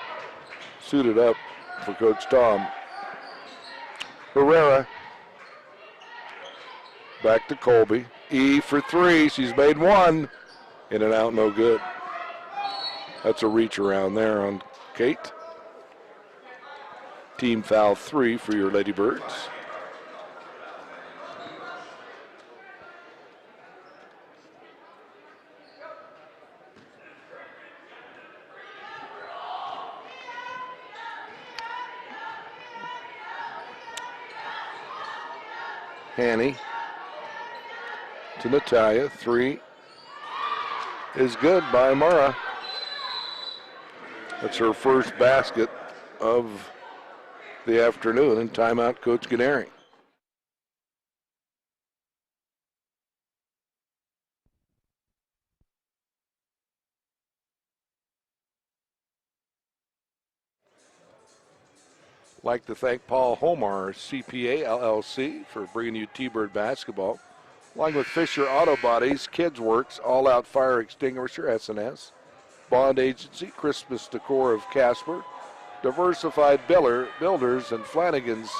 suited up for Coach Tom. Herrera. Back to Colby. E for 3. She's made 1. In and out, no good. That's a reach around there on Kate. Team foul 3 for your Ladybirds. Hanny to Natalia. 3 is good by Mara. That's her first basket of the afternoon, and timeout, Coach Gennari. Like to thank Paul Homar, CPA LLC, for bringing you T-Bird basketball, along with Fisher Auto Bodies, Kids Works, All Out Fire Extinguisher, S&S, Bond Agency, Christmas Decor of Casper, Diversified Builders, and Flanagan's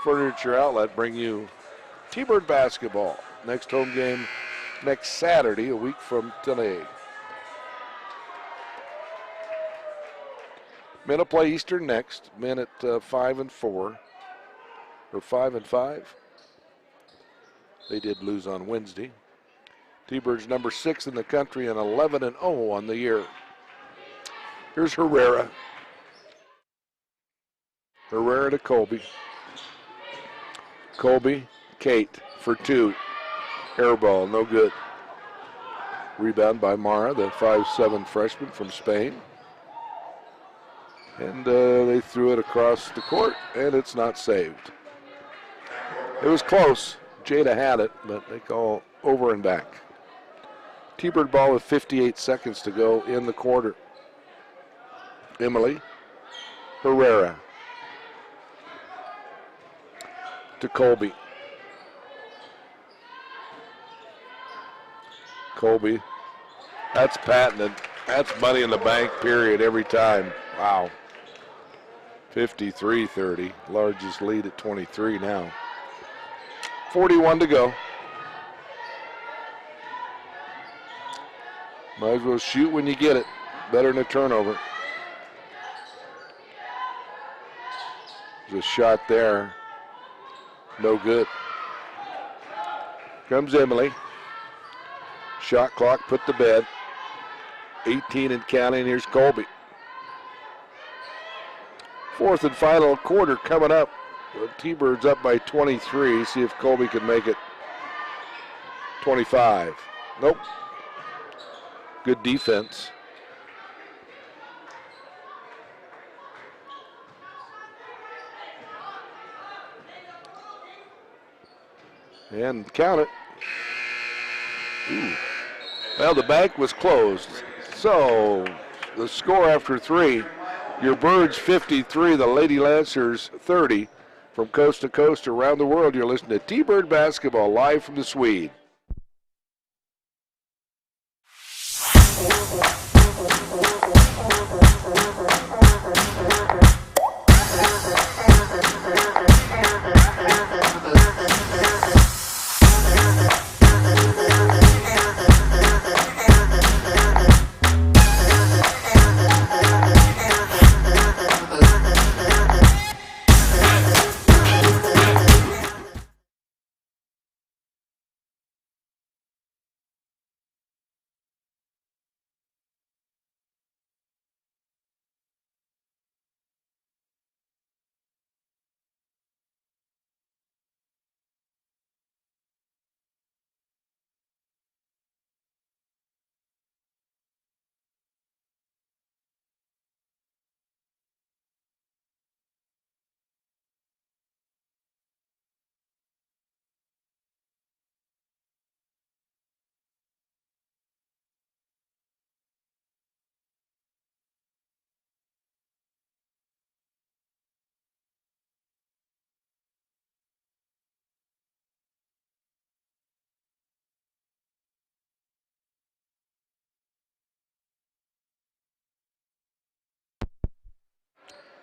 Furniture Outlet bring you T-Bird basketball. Next home game next Saturday, a week from today. Men will play Eastern next. Men at 5 and 4, or 5 and 5. They did lose on Wednesday. T-Birds number 6 in the country and 11 and 0 on the year. Here's Herrera. Herrera to Colby. Colby, Kate for 2. Air ball, no good. Rebound by Mara, the 5'7" freshman from Spain. And they threw it across the court, and it's not saved. It was close. Jada had it, but they call over and back. T-Bird ball with 58 seconds to go in the quarter. Emily Herrera to Colby. Colby, that's patented. That's money in the bank, period, every time. Wow. 53-30, largest lead at 23 now. 41 to go. Might as well shoot when you get it. Better than a turnover. There's a shot there. No good. Comes Emily. Shot clock put to bed. 18 and counting. Here's Colby. Fourth and final quarter coming up. The T-Birds up by 23. See if Colby can make it 25. Nope. Good defense. And count it. Ooh. Well, the bank was closed. So the score after 3, your Birds 53, the Lady Lancers 30. From coast to coast around the world, you're listening to T-Bird basketball live from the Swede.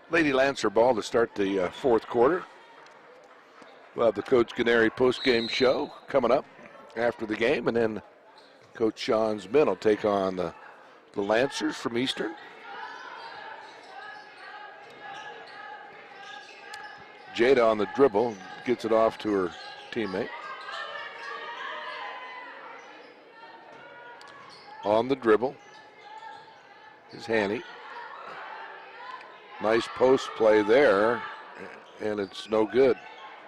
Lady Lancer ball to start the fourth quarter. We'll have the Coach Gennari post-game show coming up after the game, and then Coach Sean's men will take on the Lancers from Eastern. Jada on the dribble, gets it off to her teammate. On the dribble is Hanny. Nice post play there, and it's no good.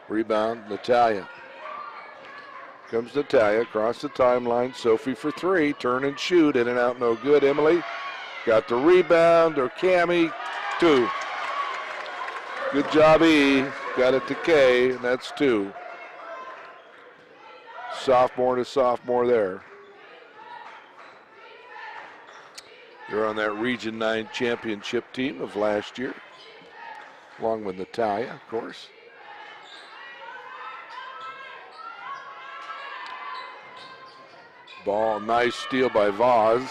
Rebound, Natalia. Comes Natalia across the timeline. Sophie for three. Turn and shoot. In and out, no good. Emily got the rebound. Or Cammie, two. Good job, E. Got it to K, and that's two. Sophomore to sophomore there. They're on that Region 9 championship team of last year, along with Natalia, of course. Ball, nice steal by Vaz.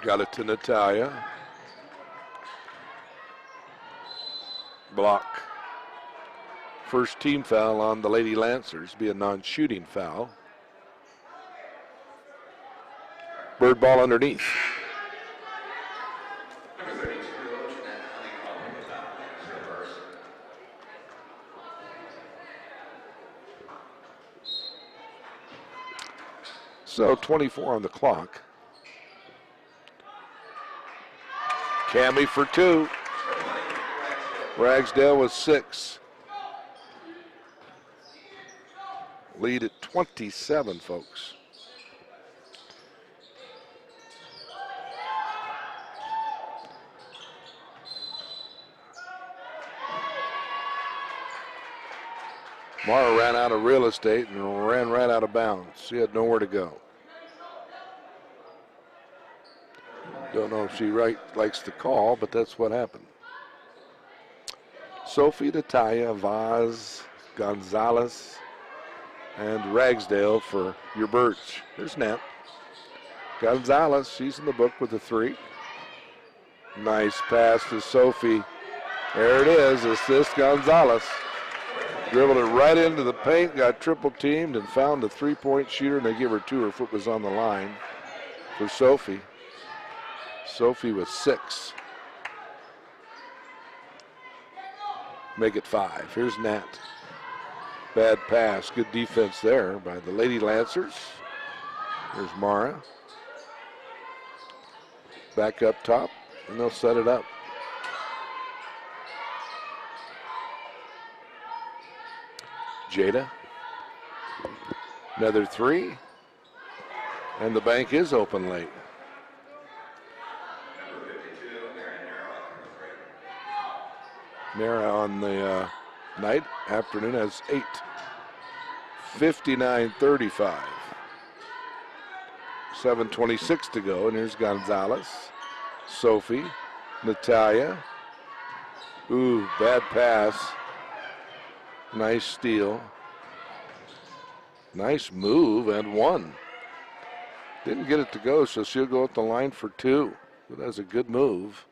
Got it to Natalia. Block. First team foul on the Lady Lancers, be a non-shooting foul. Bird ball underneath. So 24 on the clock. Cammie for two. Ragsdale with 6. Lead at 27, folks. Mara ran out of real estate and ran right out of bounds. She had nowhere to go. Don't know if she likes the call, but that's what happened. Sophie, Natalia, Vaz, Gonzalez, and Ragsdale for your Birch. There's Nat. Gonzalez, she's in the book with a 3. Nice pass to Sophie. There it is, assist Gonzalez. Dribbled it right into the paint, got triple teamed, and found the 3-point shooter, and they give her 2. Her foot was on the line for Sophie. Sophie with 6. Make it 5. Here's Nat. Bad pass. Good defense there by the Lady Lancers. There's Mara. Back up top, and they'll set it up. Jada. Another 3. And the bank is open late. Nara on the afternoon has 8. 59-35. 7:26 to go, and here's Gonzalez. Sophie. Natalia. Ooh, bad pass. Nice steal. Nice move, and 1. Didn't get it to go, so she'll go at the line for 2. But that's a good move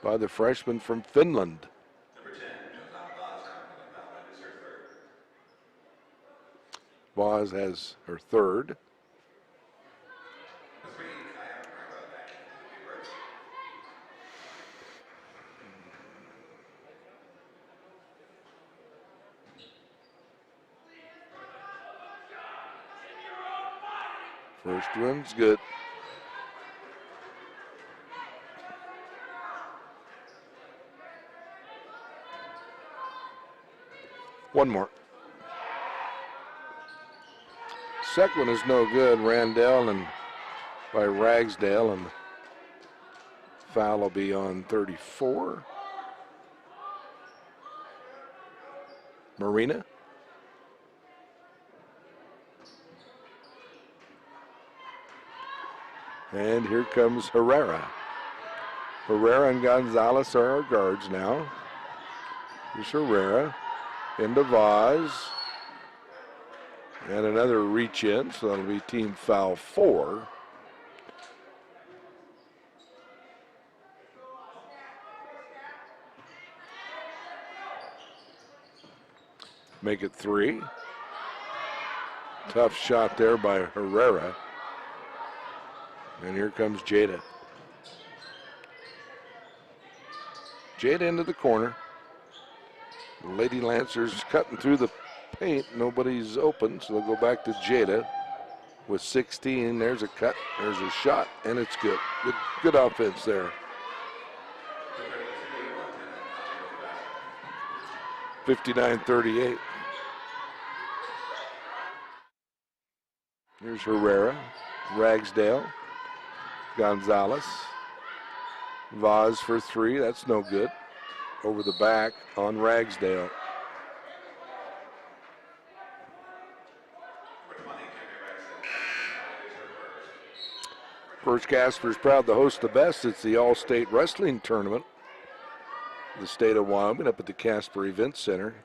by the freshman from Finland. Vaz has her 3rd. First one's good. One more. Second one is no good. Randell and by Ragsdale, and foul will be on 34. Marina. And here comes Herrera. Herrera and Gonzalez are our guards now. Here's Herrera into Vaz. And another reach in, so that'll be team foul 4. Make it 3. Tough shot there by Herrera. And here comes Jada. Jada into the corner. The Lady Lancers cutting through the paint. Nobody's open, so they'll go back to Jada with 16. There's a cut. There's a shot, and it's good. Good offense there. 59-38. Here's Herrera, Ragsdale, Gonzalez. Vaz for three, that's no good. Over the back on Ragsdale. First, Casper is proud to host the best. It's the All-State Wrestling Tournament. The state of Wyoming up at the Casper Event Center.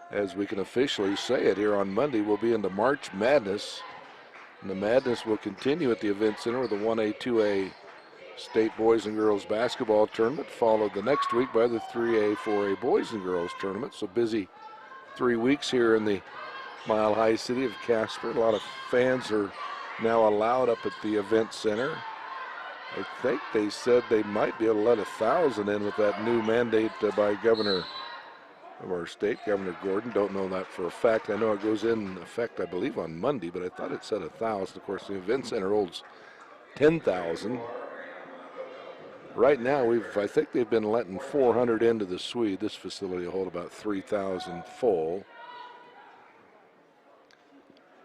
As we can officially say it here on Monday, we'll be into March Madness. And the madness will continue at the Event Center with the 1A, 2A State Boys and Girls Basketball Tournament, followed the next week by the 3A, 4A Boys and Girls Tournament. So busy 3 weeks here in the Mile High City of Casper. A lot of fans are now allowed up at the Event Center. I think they said they might be able to let 1,000 in with that new mandate by Governor of our state, Governor Gordon. Don't know that for a fact. I know it goes in effect, I believe, on Monday, but I thought it said 1,000. Of course, the Event Center holds 10,000. Right now, I think they've been letting 400 into the suite. This facility will hold about 3,000 full.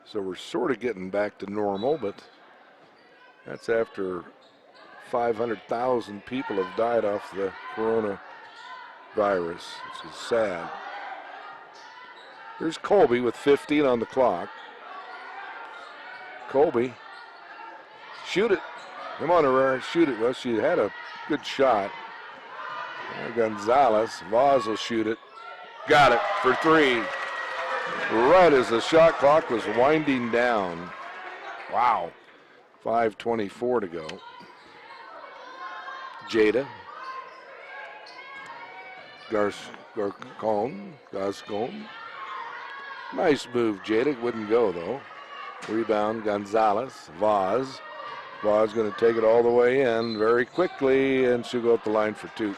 So we're sort of getting back to normal, but that's after 500,000 people have died off the coronavirus, which is sad. Here's Colby with 15 on the clock. Colby, shoot it. Come on, Herrera, shoot it. Well, she had a good shot. Gonzalez, Vaz will shoot it. Got it for three. Right as the shot clock was winding down. Wow. 5:24 to go. Jada. Gascon. Nice move, Jada. Wouldn't go, though. Rebound, Gonzalez. Vaz. Vaz going to take it all the way in very quickly, and she'll go up the line for two.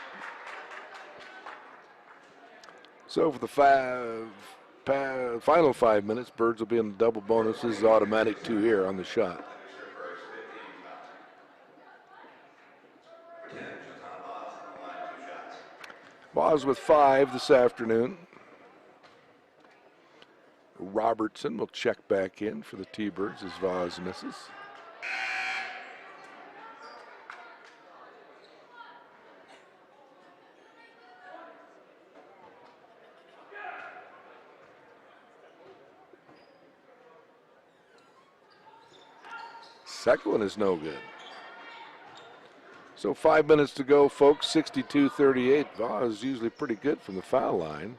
So for the final 5 minutes, Birds will be in the double bonus. This is automatic two here on the shot. Vaz with 5 this afternoon. Robertson will check back in for the T-Birds as Vaz misses. Second one is no good. So 5 minutes to go, folks. 62-38. Vaz is usually pretty good from the foul line.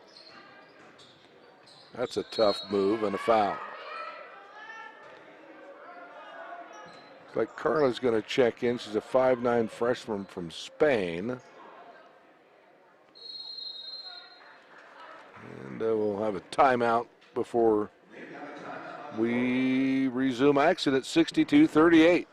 That's a tough move and a foul. Looks like Carla's going to check in. She's a 5'9" freshman from Spain. And we'll have a timeout before we resume action at 62-38.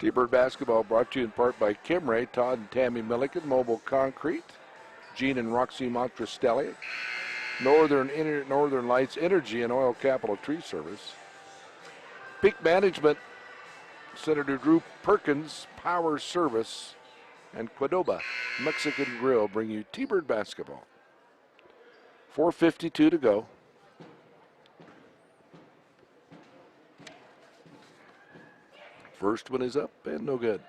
T-Bird basketball brought to you in part by Kimray, Todd and Tammy Milliken, Mobile Concrete, Gene and Roxy Montrastelli, Northern Lights Energy and Oil Capital Tree Service, Peak Management, Senator Drew Perkins, Power Service, and Qdoba Mexican Grill bring you T-Bird basketball. 4:52 to go. First one is up and no good.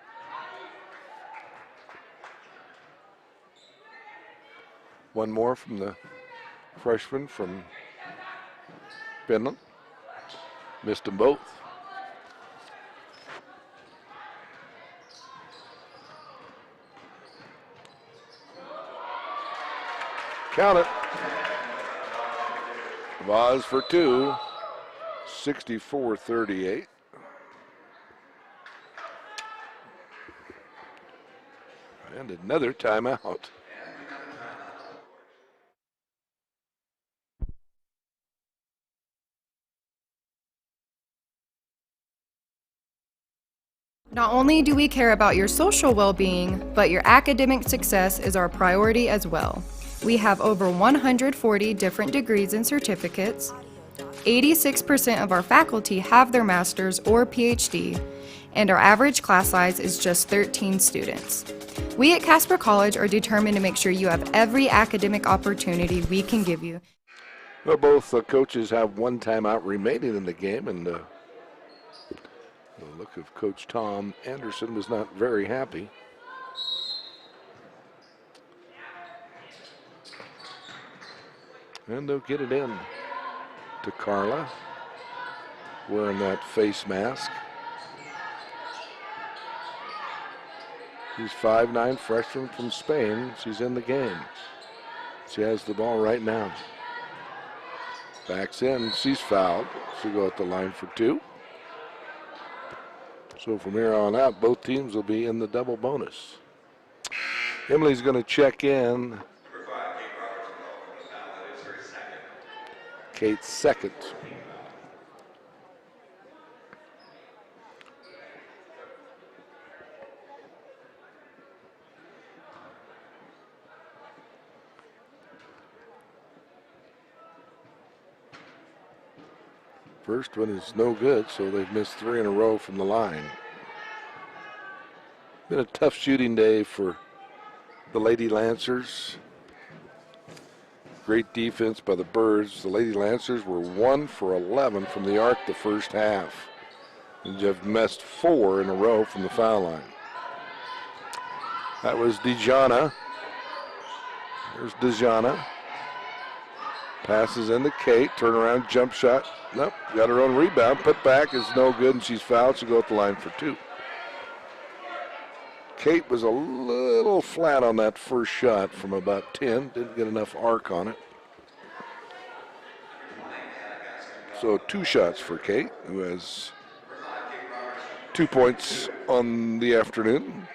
One more from the freshman from Finland. Missed them both. Count it. Vaz for two. 64-38. And another timeout. Not only do we care about your social well-being, but your academic success is our priority as well. We have over 140 different degrees and certificates. 86% of our faculty have their master's or PhD, and our average class size is just 13 students. We at Casper College are determined to make sure you have every academic opportunity we can give you. Well, both coaches have one timeout remaining in the game, and the look of Coach Tom Anderson was not very happy. And they'll get it in to Carla, wearing that face mask. She's 5'9", freshman from Spain. She's in the game. She has the ball right now. Backs in. She's fouled. She'll go at the line for two. So from here on out, both teams will be in the double bonus. Emily's going to check in. Kate's second. First one is no good, so they've missed three in a row from the line. Been a tough shooting day for the Lady Lancers. Great defense by the Birds. The Lady Lancers were 1 for 11 from the arc the first half, and have missed 4 in a row from the foul line. That was Dejana. There's Dejana. Passes into Kate, turnaround jump shot. Nope, got her own rebound. Put back is no good, and she's fouled. She'll go at the line for two. Kate was a little flat on that first shot from about 10. Didn't get enough arc on it. So 2 shots for Kate, who has 2 points on the afternoon.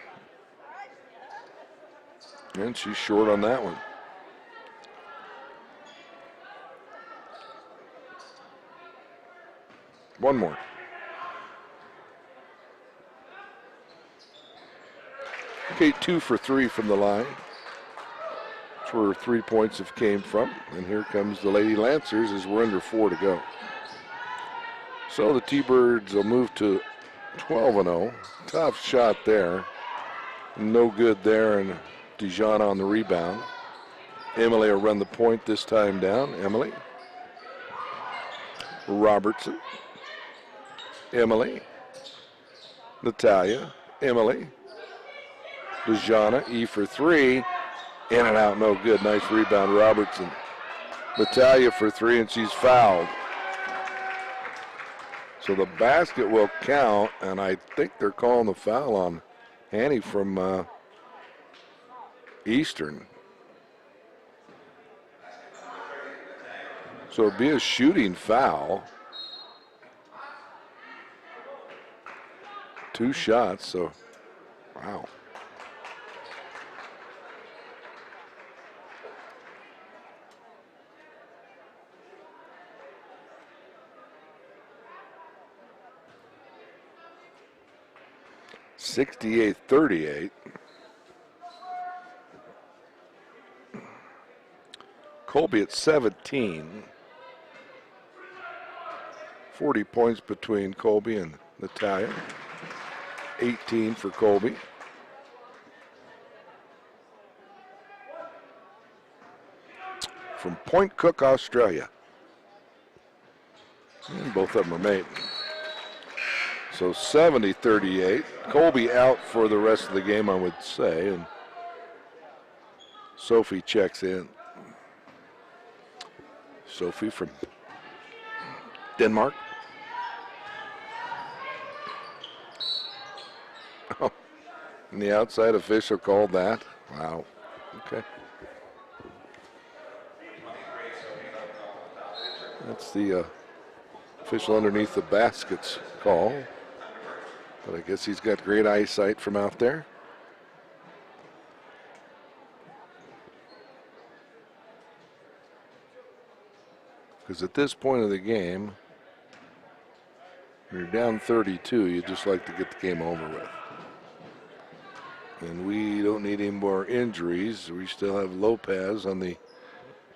And she's short on that one. One more. Kate 2 for 3 from the line. That's where 3 points have came from. And here comes the Lady Lancers as we're under 4 to go. So the T-Birds will move to 12-0. Tough shot there. No good there, and Dejana on the rebound. Emily will run the point this time down. Emily. Robertson. Emily. Natalia. Emily. Dejana, E for 3. In and out, no good. Nice rebound, Robertson. Natalia for 3, and she's fouled. So the basket will count, and I think they're calling the foul on Annie from Eastern. So it'll be a shooting foul. 2 shots, so wow. (68-38). Colby at 17. 40 points between Colby and Natalia. 18 for Colby. From Point Cook, Australia. And both of them are made. So 70-38. Colby out for the rest of the game, I would say. And Sophie checks in. Sophie from Denmark. Oh, and the outside official called that. Wow. Okay. That's the official underneath the baskets call. But I guess he's got great eyesight from out there. Because at this point of the game, when you're down 32, you just like to get the game over with. And we don't need any more injuries. We still have Lopez on the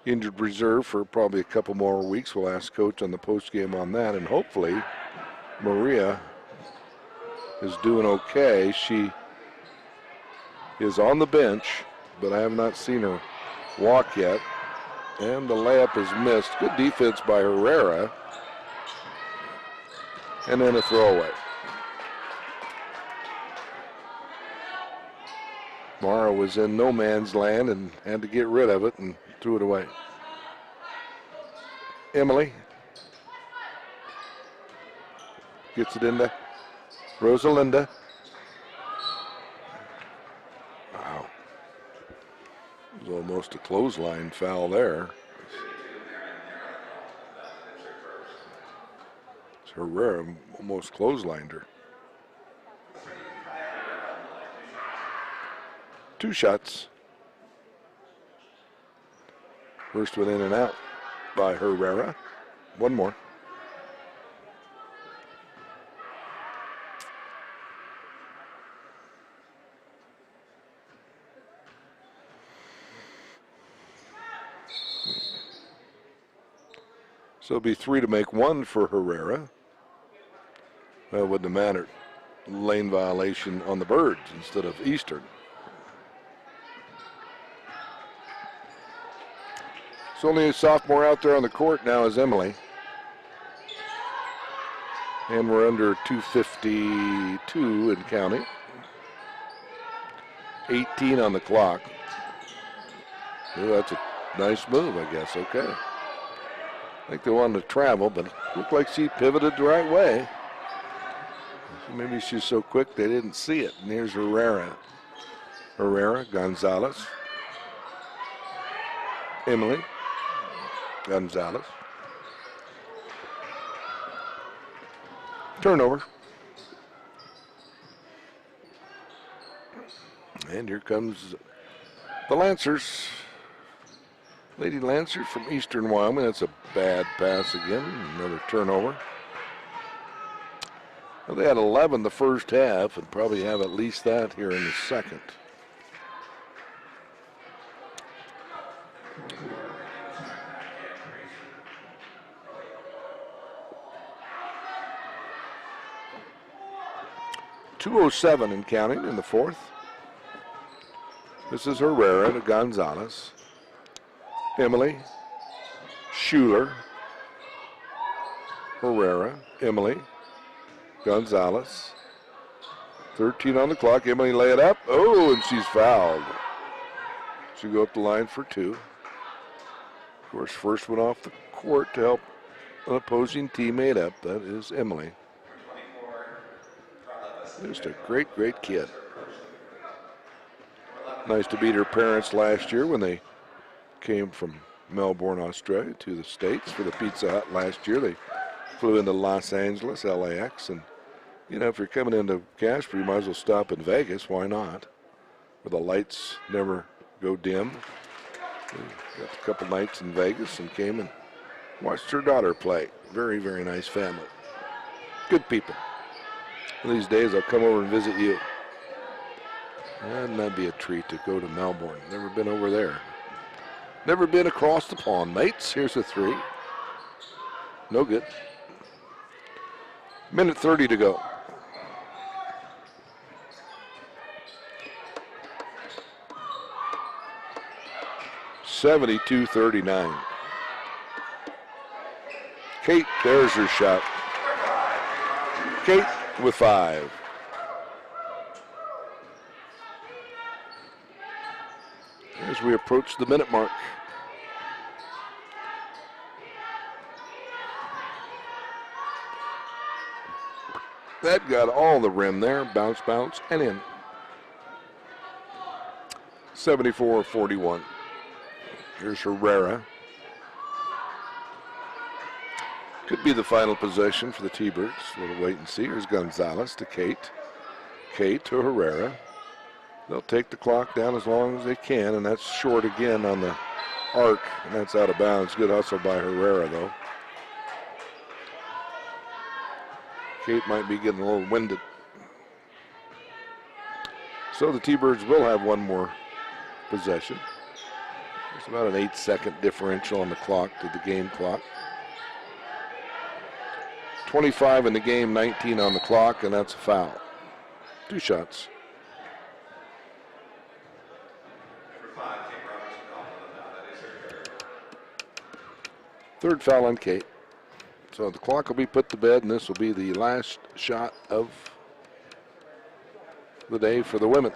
injured reserve for probably a couple more weeks. We'll ask Coach on the post game on that. And hopefully Maria is doing okay. She is on the bench, but I have not seen her walk yet. And the layup is missed. Good defense by Herrera. And then a throwaway. Mara was in no man's land and had to get rid of it and threw it away. Emily gets it into Rosalinda. Wow. It was almost a clothesline foul there. Herrera almost clotheslined her. 2 shots. First one in and out by Herrera. One more. So it'll be 3 to make 1 for Herrera. Well, it wouldn't have mattered. Lane violation on the Birds instead of Eastern. It's only a sophomore out there on the court now is Emily. And we're under 2:52 and counting. 18 on the clock. Ooh, that's a nice move, I guess. Okay. I think they wanted to travel, but it looked like she pivoted the right way. Maybe she's so quick they didn't see it. And here's Herrera. Herrera, Gonzalez. Emily. Gonzalez. Turnover. And here comes the Lancers. Lady Lancers from Eastern Wyoming. That's a bad pass again. Another turnover. Well, they had 11 the first half and probably have at least that here in the second. .207 and counting in the fourth. This is Herrera to Gonzalez. Emily. Schuler. Herrera. Emily. Gonzalez. 13 on the clock. Emily lay it up. Oh, and she's fouled. She'll go up the line for 2. Of course, first one off the court to help an opposing teammate up. That is Emily. Just a great, great kid. Nice to meet her parents last year when they came from Melbourne, Australia to the States for the Pizza Hut last year. They flew into Los Angeles, LAX, and you know, if you're coming into Casper, you might as well stop in Vegas. Why not? Where the lights never go dim. We got a couple nights in Vegas and came and watched her daughter play. Very, very nice family. Good people. One of these days I'll come over and visit you. And that'd be a treat to go to Melbourne. Never been over there. Never been across the pond, mates. Here's a 3. No good. Minute 30 to go. .72-39. Kate, there's her shot. Kate with 5. As we approach the minute mark. That got all the rim there. Bounce, bounce, and in. 74-41. Here's Herrera. Could be the final possession for the T-Birds. We'll wait and see. Here's Gonzalez to Kate. Kate to Herrera. They'll take the clock down as long as they can, and that's short again on the arc, and that's out of bounds. Good hustle by Herrera, though. Kate might be getting a little winded. So the T-Birds will have one more possession. There's about an 8-second differential on the clock to the game clock. 25 in the game, 19 on the clock, and that's a foul. 2 shots. Third foul on Kate. So the clock will be put to bed, and this will be the last shot of the day for the women.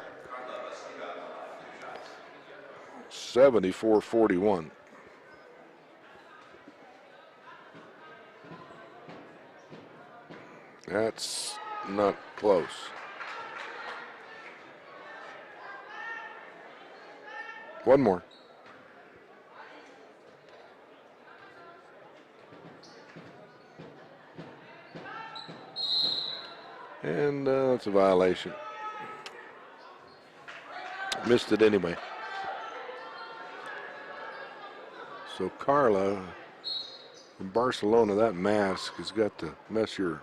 74-41. That's not close. One more. And it's a violation. Missed it anyway. So Carla from Barcelona, that mask has got to mess your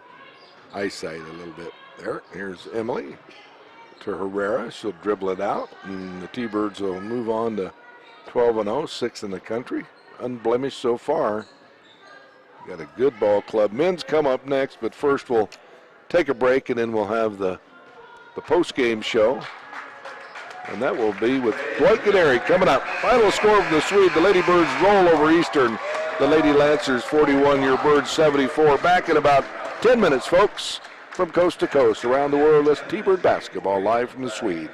eyesight a little bit. There, here's Emily to Herrera. She'll dribble it out, and the T-Birds will move on to 12-0, 6th in the country. Unblemished so far. Got a good ball club. Men's come up next, but first we'll take a break, and then we'll have the post-game show. And that will be with Dwight Gennari coming up. Final score from the Swede. The Lady Birds roll over Eastern. The Lady Lancers 41, your Birds 74. Back in about 10 minutes, folks. From coast to coast, around the world, this T-Bird basketball live from the Swede.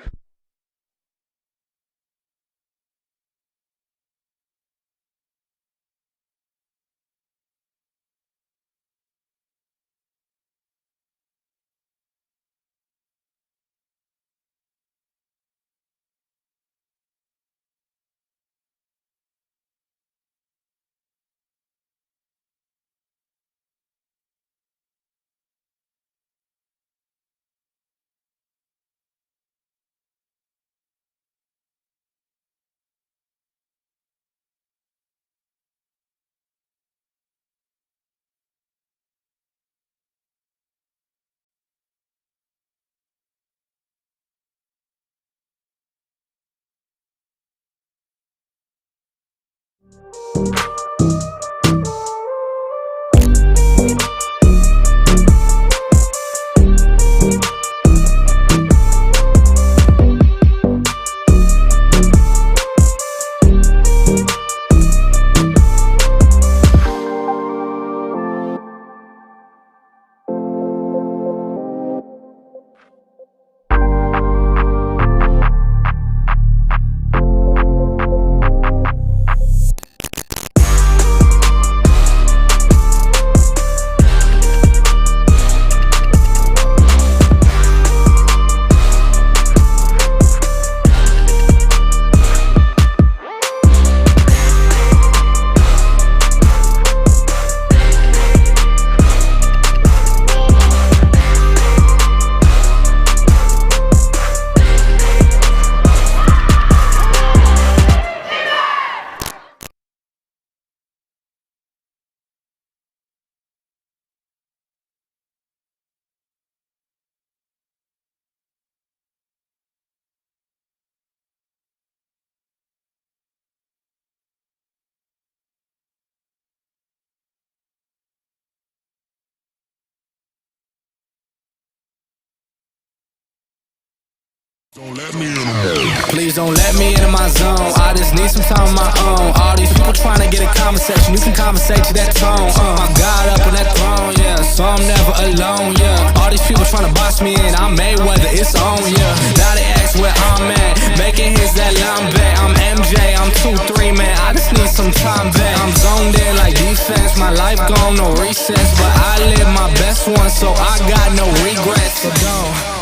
Don't let me in the hole. Please don't let me into my zone. I just need some time of my own. All these people trying to get a conversation. You can conversate to that tone. My God up on that throne, yeah. So I'm never alone, yeah. All these people trying to box me in. I'm Mayweather, it's on, yeah. Now they ask where I'm at. Making hits that line back. I'm MJ, I'm 2-3, man. I just need some time back. I'm zoned in like defense. My life gone, no recess. But I live my best one, so I got no regrets. So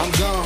I'm gone.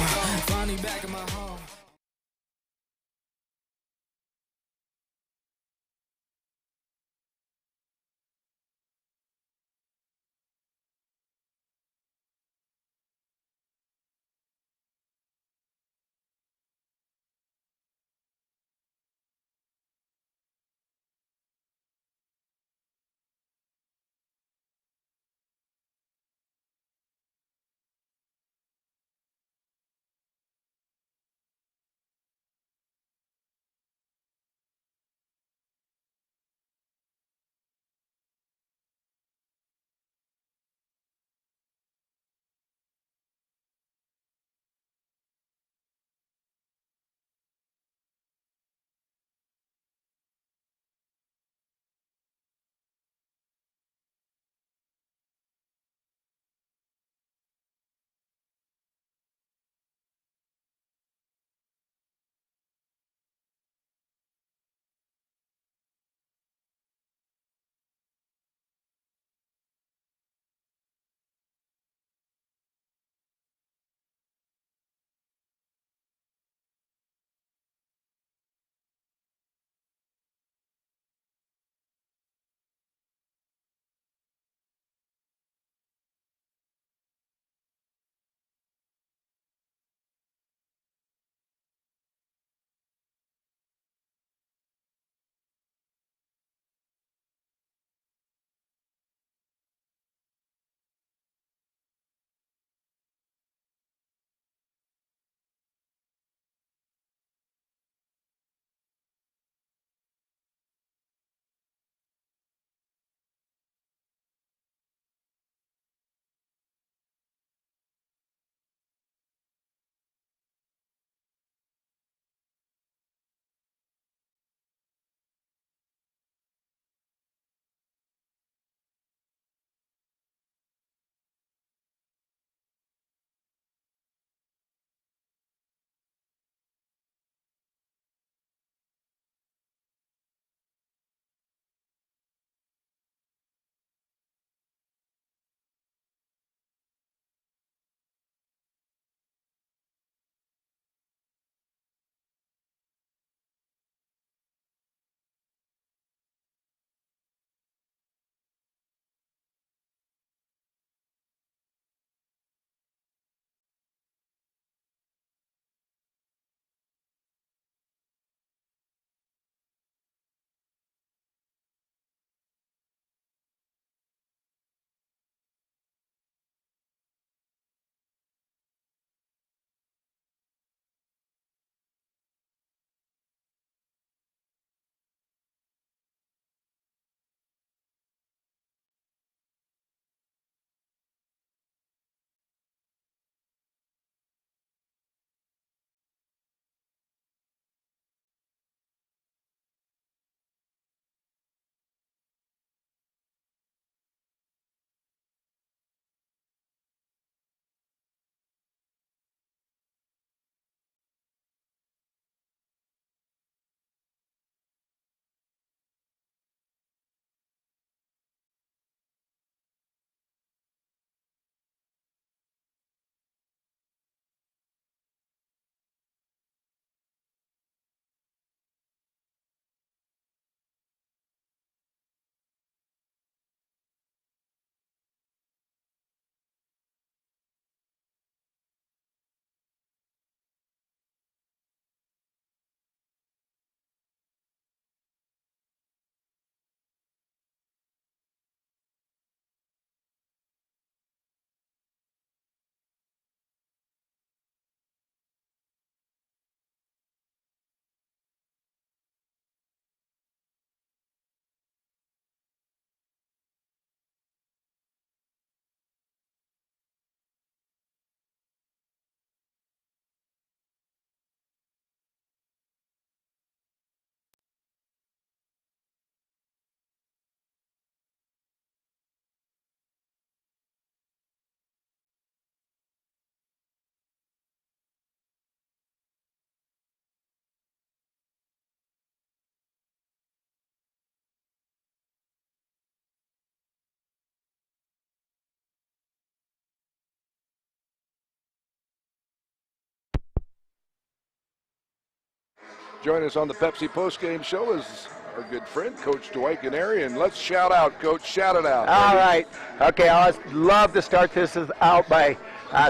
Join us on the Pepsi postgame show is our good friend, Coach Dwight Ganeri, and let's shout out, Coach. Shout it out. All baby. right. Okay, I always love to start this out by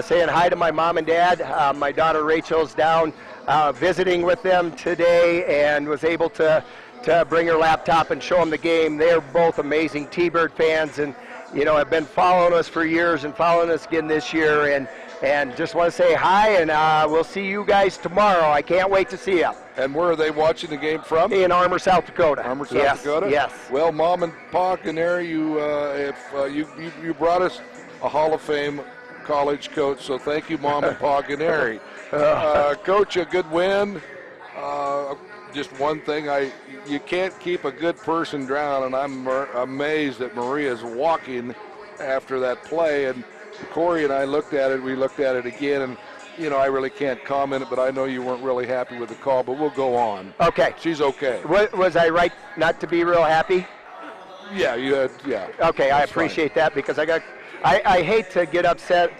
saying hi to my mom and dad. My daughter Rachel's down visiting with them today and was able to bring her laptop and show them the game. They're both amazing T-Bird fans and, you know, have been following us for years and following us again this year. And just want to say hi, and we'll see you guys tomorrow. I can't wait to see you. And where are they watching the game from? In Armour, South Dakota. Armour, South Dakota? Yes. Well, Mom and Pa Ganeri, you brought us a Hall of Fame college coach, so thank you, Mom and Pa Ganeri. Coach, a good win. Just one thing, you can't keep a good person down, and I'm amazed that Maria's walking after that play. And Corey and I looked at it. We looked at it again, and you know I really can't comment, but I know you weren't really happy with the call. But we'll go on. Okay. She's okay. Was I right not to be real happy? Yeah, you had. Yeah. Okay, I appreciate that because I hate to get upset.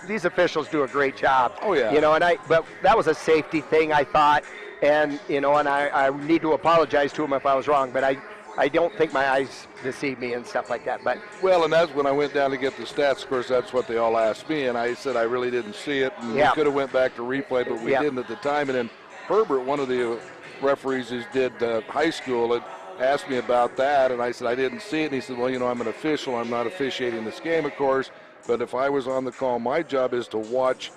These officials do a great job. Oh yeah. You know, but that was a safety thing, I thought, and you know, and I need to apologize to him if I was wrong, but I don't think my eyes deceived me and stuff like that. But well, and that's when I went down to get the stats. Of course, that's what they all asked me, and I said I really didn't see it. And we could have went back to replay, but we didn't at the time. And then Herbert, one of the referees who did high school, had asked me about that, and I said I didn't see it. And he said, well, you know, I'm an official. I'm not officiating this game, of course. But if I was on the call, my job is to watch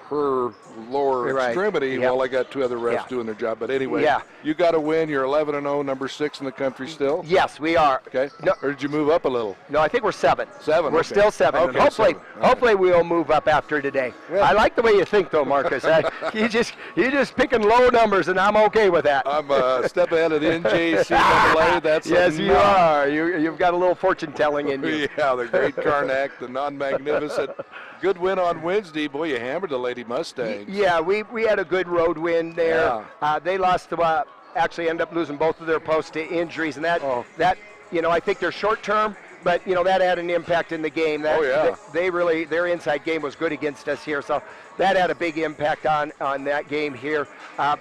her lower extremity while I got two other refs doing their job. But anyway, you got to win. You're 11-0, number 6 in the country still. Yes, we are. Okay. No, or did you move up a little? No, I think we're 7. 7. We're still 7. Okay, and hopefully, 7. we'll move up after today. Yeah. I like the way you think, though, Marcus. you just picking low numbers, and I'm okay with that. I'm a step ahead of the NJCAA. That's yes, you are. You've got a little fortune telling in you. Yeah, the great Karnak, the non-magnificent. Good win on Wednesday. Boy, you hammered the Lady Mustangs. Yeah, we had a good road win there. Yeah. They lost to actually ended up losing both of their posts to injuries, and that you know, I think they're short term, but you know that had an impact in the game. Their inside game was good against us here, so that had a big impact on that game here.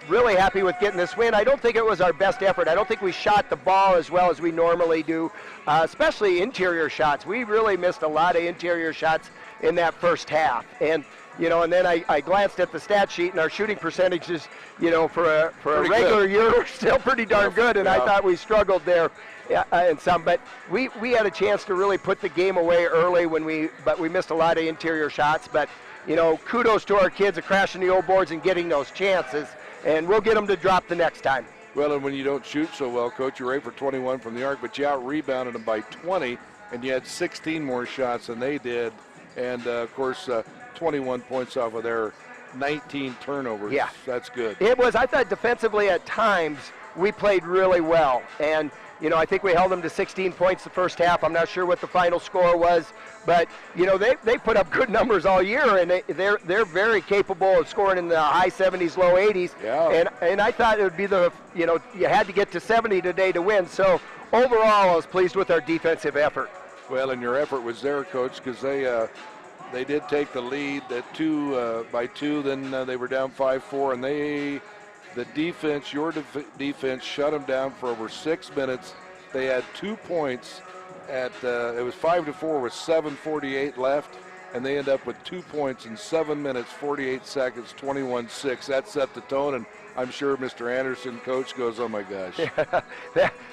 Really happy with getting this win. I don't think it was our best effort. I don't think we shot the ball as well as we normally do, especially interior shots. We really missed a lot of interior shots in that first half, and you know, and then I glanced at the stat sheet, and our shooting percentages, you know, for a regular year, are still pretty darn good, and I thought we struggled there in some, but we had a chance to really put the game away early but we missed a lot of interior shots. But you know, kudos to our kids at crashing the old boards and getting those chances, and we'll get them to drop the next time. Well, and when you don't shoot so well, Coach, you're 8 for 21 from the arc, but you out-rebounded them by 20, and you had 16 more shots than they did. And, of course, 21 points off of their 19 turnovers. Yeah. That's good. It was. I thought defensively at times we played really well. And, you know, I think we held them to 16 points the first half. I'm not sure what the final score was. But, you know, they put up good numbers all year, and they're very capable of scoring in the high 70s, low 80s. Yeah. And I thought it would be you had to get to 70 today to win. So, overall, I was pleased with our defensive effort. Well, and your effort was there, Coach, because they did take the lead at by 2. Then they were down 5-4, and the defense, your defense, shut them down for over 6 minutes. They had 2 points at it was 5-4 with 7:48 left, and they end up with 2 points in 7 minutes, 48 seconds, 21-6. That set the tone, and I'm sure Mr. Anderson, Coach, goes, oh my gosh.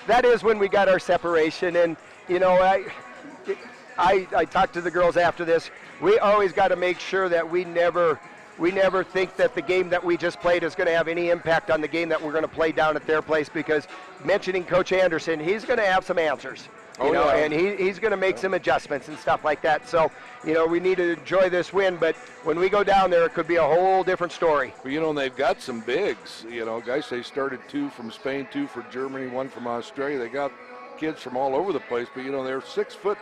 That is when we got our separation, and you know, I talked to the girls after this. We always got to make sure that we never think that the game that we just played is going to have any impact on the game that we're going to play down at their place, because mentioning Coach Anderson, he's going to have some answers. You know, and he's going to make some adjustments and stuff like that. So, you know, we need to enjoy this win, but when we go down there, it could be a whole different story. Well, you know, and they've got some bigs. You know, guys, they started 2 from Spain, 2 for Germany, 1 from Australia. They got kids from all over the place, but, you know, they're 6 foot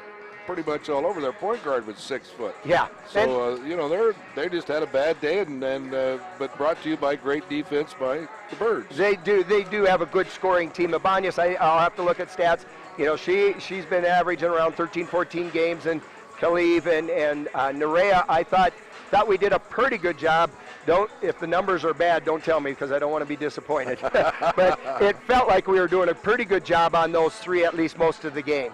pretty much all over. Their point guard was 6 foot. Yeah. So, you know, they just had a bad day, but brought to you by great defense by the Birds. They do have a good scoring team. Ibáñez, I'll have to look at stats. You know, she's been averaging around 13, 14 games, and Khalif and Nerea, I thought we did a pretty good job. If the numbers are bad, don't tell me because I don't want to be disappointed. But it felt like we were doing a pretty good job on those three at least most of the game.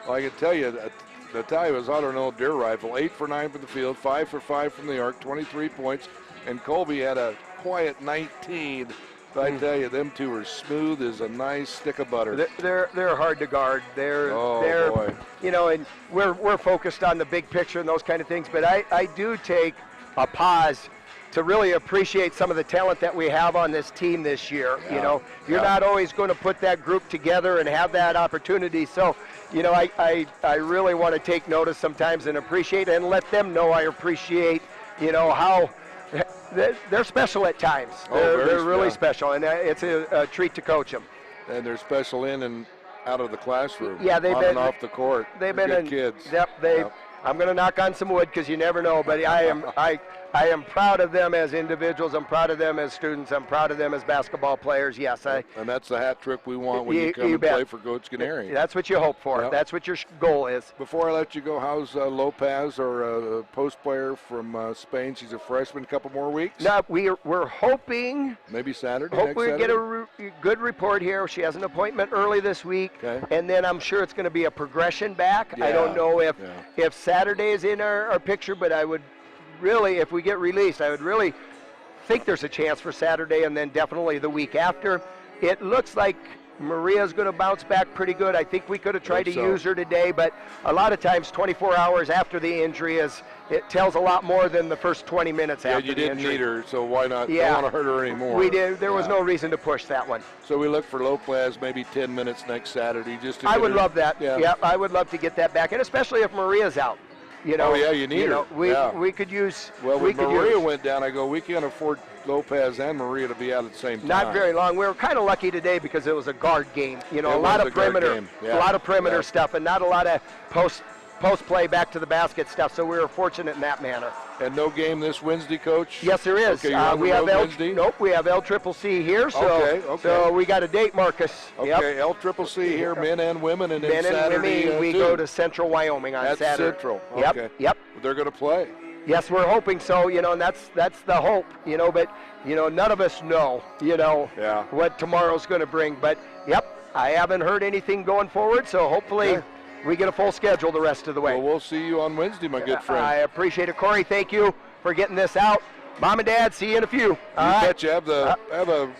Well, I can tell you that Natalia was on an old deer rifle, 8 for 9 from the field, 5 for 5 from the arc, 23 points, and Colby had a quiet 19. But I tell you, them two are smooth as a nice stick of butter. They're hard to guard. They're boy. You know, and we're focused on the big picture and those kind of things. But I do take a pause to really appreciate some of the talent that we have on this team this year. Yeah. You know, you're not always going to put that group together and have that opportunity. So, you know, I really want to take notice sometimes and appreciate and let them know I appreciate, you know, how they're special at times. They're really special, and it's a treat to coach them. And they're special in and out of the classroom. Yeah, they've on been and off the court. They've They're been good kids. Yep, I'm going to knock on some wood because you never know, but I am proud of them as individuals. I'm proud of them as students. I'm proud of them as basketball players. Yes, and that's the hat trick we want when you come and bet. play for Coach Gennari. That's what you hope for. Yep. That's what your goal is. Before I let you go, how's Lopez, or a post player from Spain? She's a freshman. A couple more weeks. No, we're hoping. Maybe Saturday. Hope next we Saturday? get a good report here. She has an appointment early this week, and then I'm sure it's going to be a progression back. Yeah. I don't know if Saturday is in our picture, but I would really, if we get released, I would really think there's a chance for Saturday, and then definitely the week after. It looks like Maria's going to bounce back pretty good. I think we could have tried to use her today, but a lot of times 24 hours after the injury it tells a lot more than the first 20 minutes after the injury. You didn't need her, so why not? Yeah. Don't want to hurt her anymore. We did. There was no reason to push that one. So we look for Lopez maybe 10 minutes next Saturday. I would love that. Yeah, I would love to get that back, and especially if Maria's out. You know, you need her. We could use. Well, when Maria went down, I go, we can't afford Lopez and Maria to be out at the same time. Not very long. We were kind of lucky today because it was a guard game. You know, a lot of perimeter stuff, and not a lot of post play back to the basket stuff. So we were fortunate in that manner. And no game this Wednesday, Coach? Yes, there is. Okay, you're on the road Wednesday? Nope, we have LCCC here. So, so we got a date, Marcus. Okay, yep. LCCC here, men and women, and then men Saturday, and women, we go to Central Wyoming on That's Saturday. Central. Yep. Okay. Yep. They're going to play. Yes, we're hoping so. You know, and that's the hope. You know, but you know, none of us know. You know, what tomorrow's going to bring. But yep, I haven't heard anything going forward. So hopefully. We get a full schedule the rest of the way. Well, we'll see you on Wednesday, my good friend. I appreciate it, Corey. Thank you for getting this out. Mom and Dad, see you in a few. You bet you have a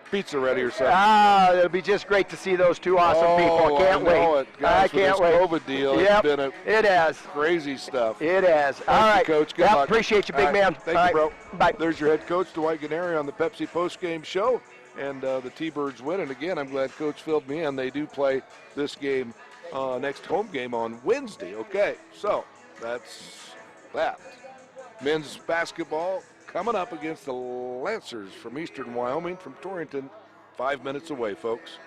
pizza ready or something. It'll be just great to see those two awesome people. Can't wait. Guys, I can't with wait. this COVID deal, Yep, it has. Crazy stuff. It has. Thank All right, you, Coach. Good luck. Appreciate you, big man. Thank you, bro. Bye. There's your head coach, Dwight Gennari, on the Pepsi postgame show. And the T-Birds win. And again, I'm glad Coach filled me in. They do play this game. Next home game on Wednesday. Okay, so that's that. Men's basketball coming up against the Lancers from Eastern Wyoming, from Torrington, 5 minutes away, folks.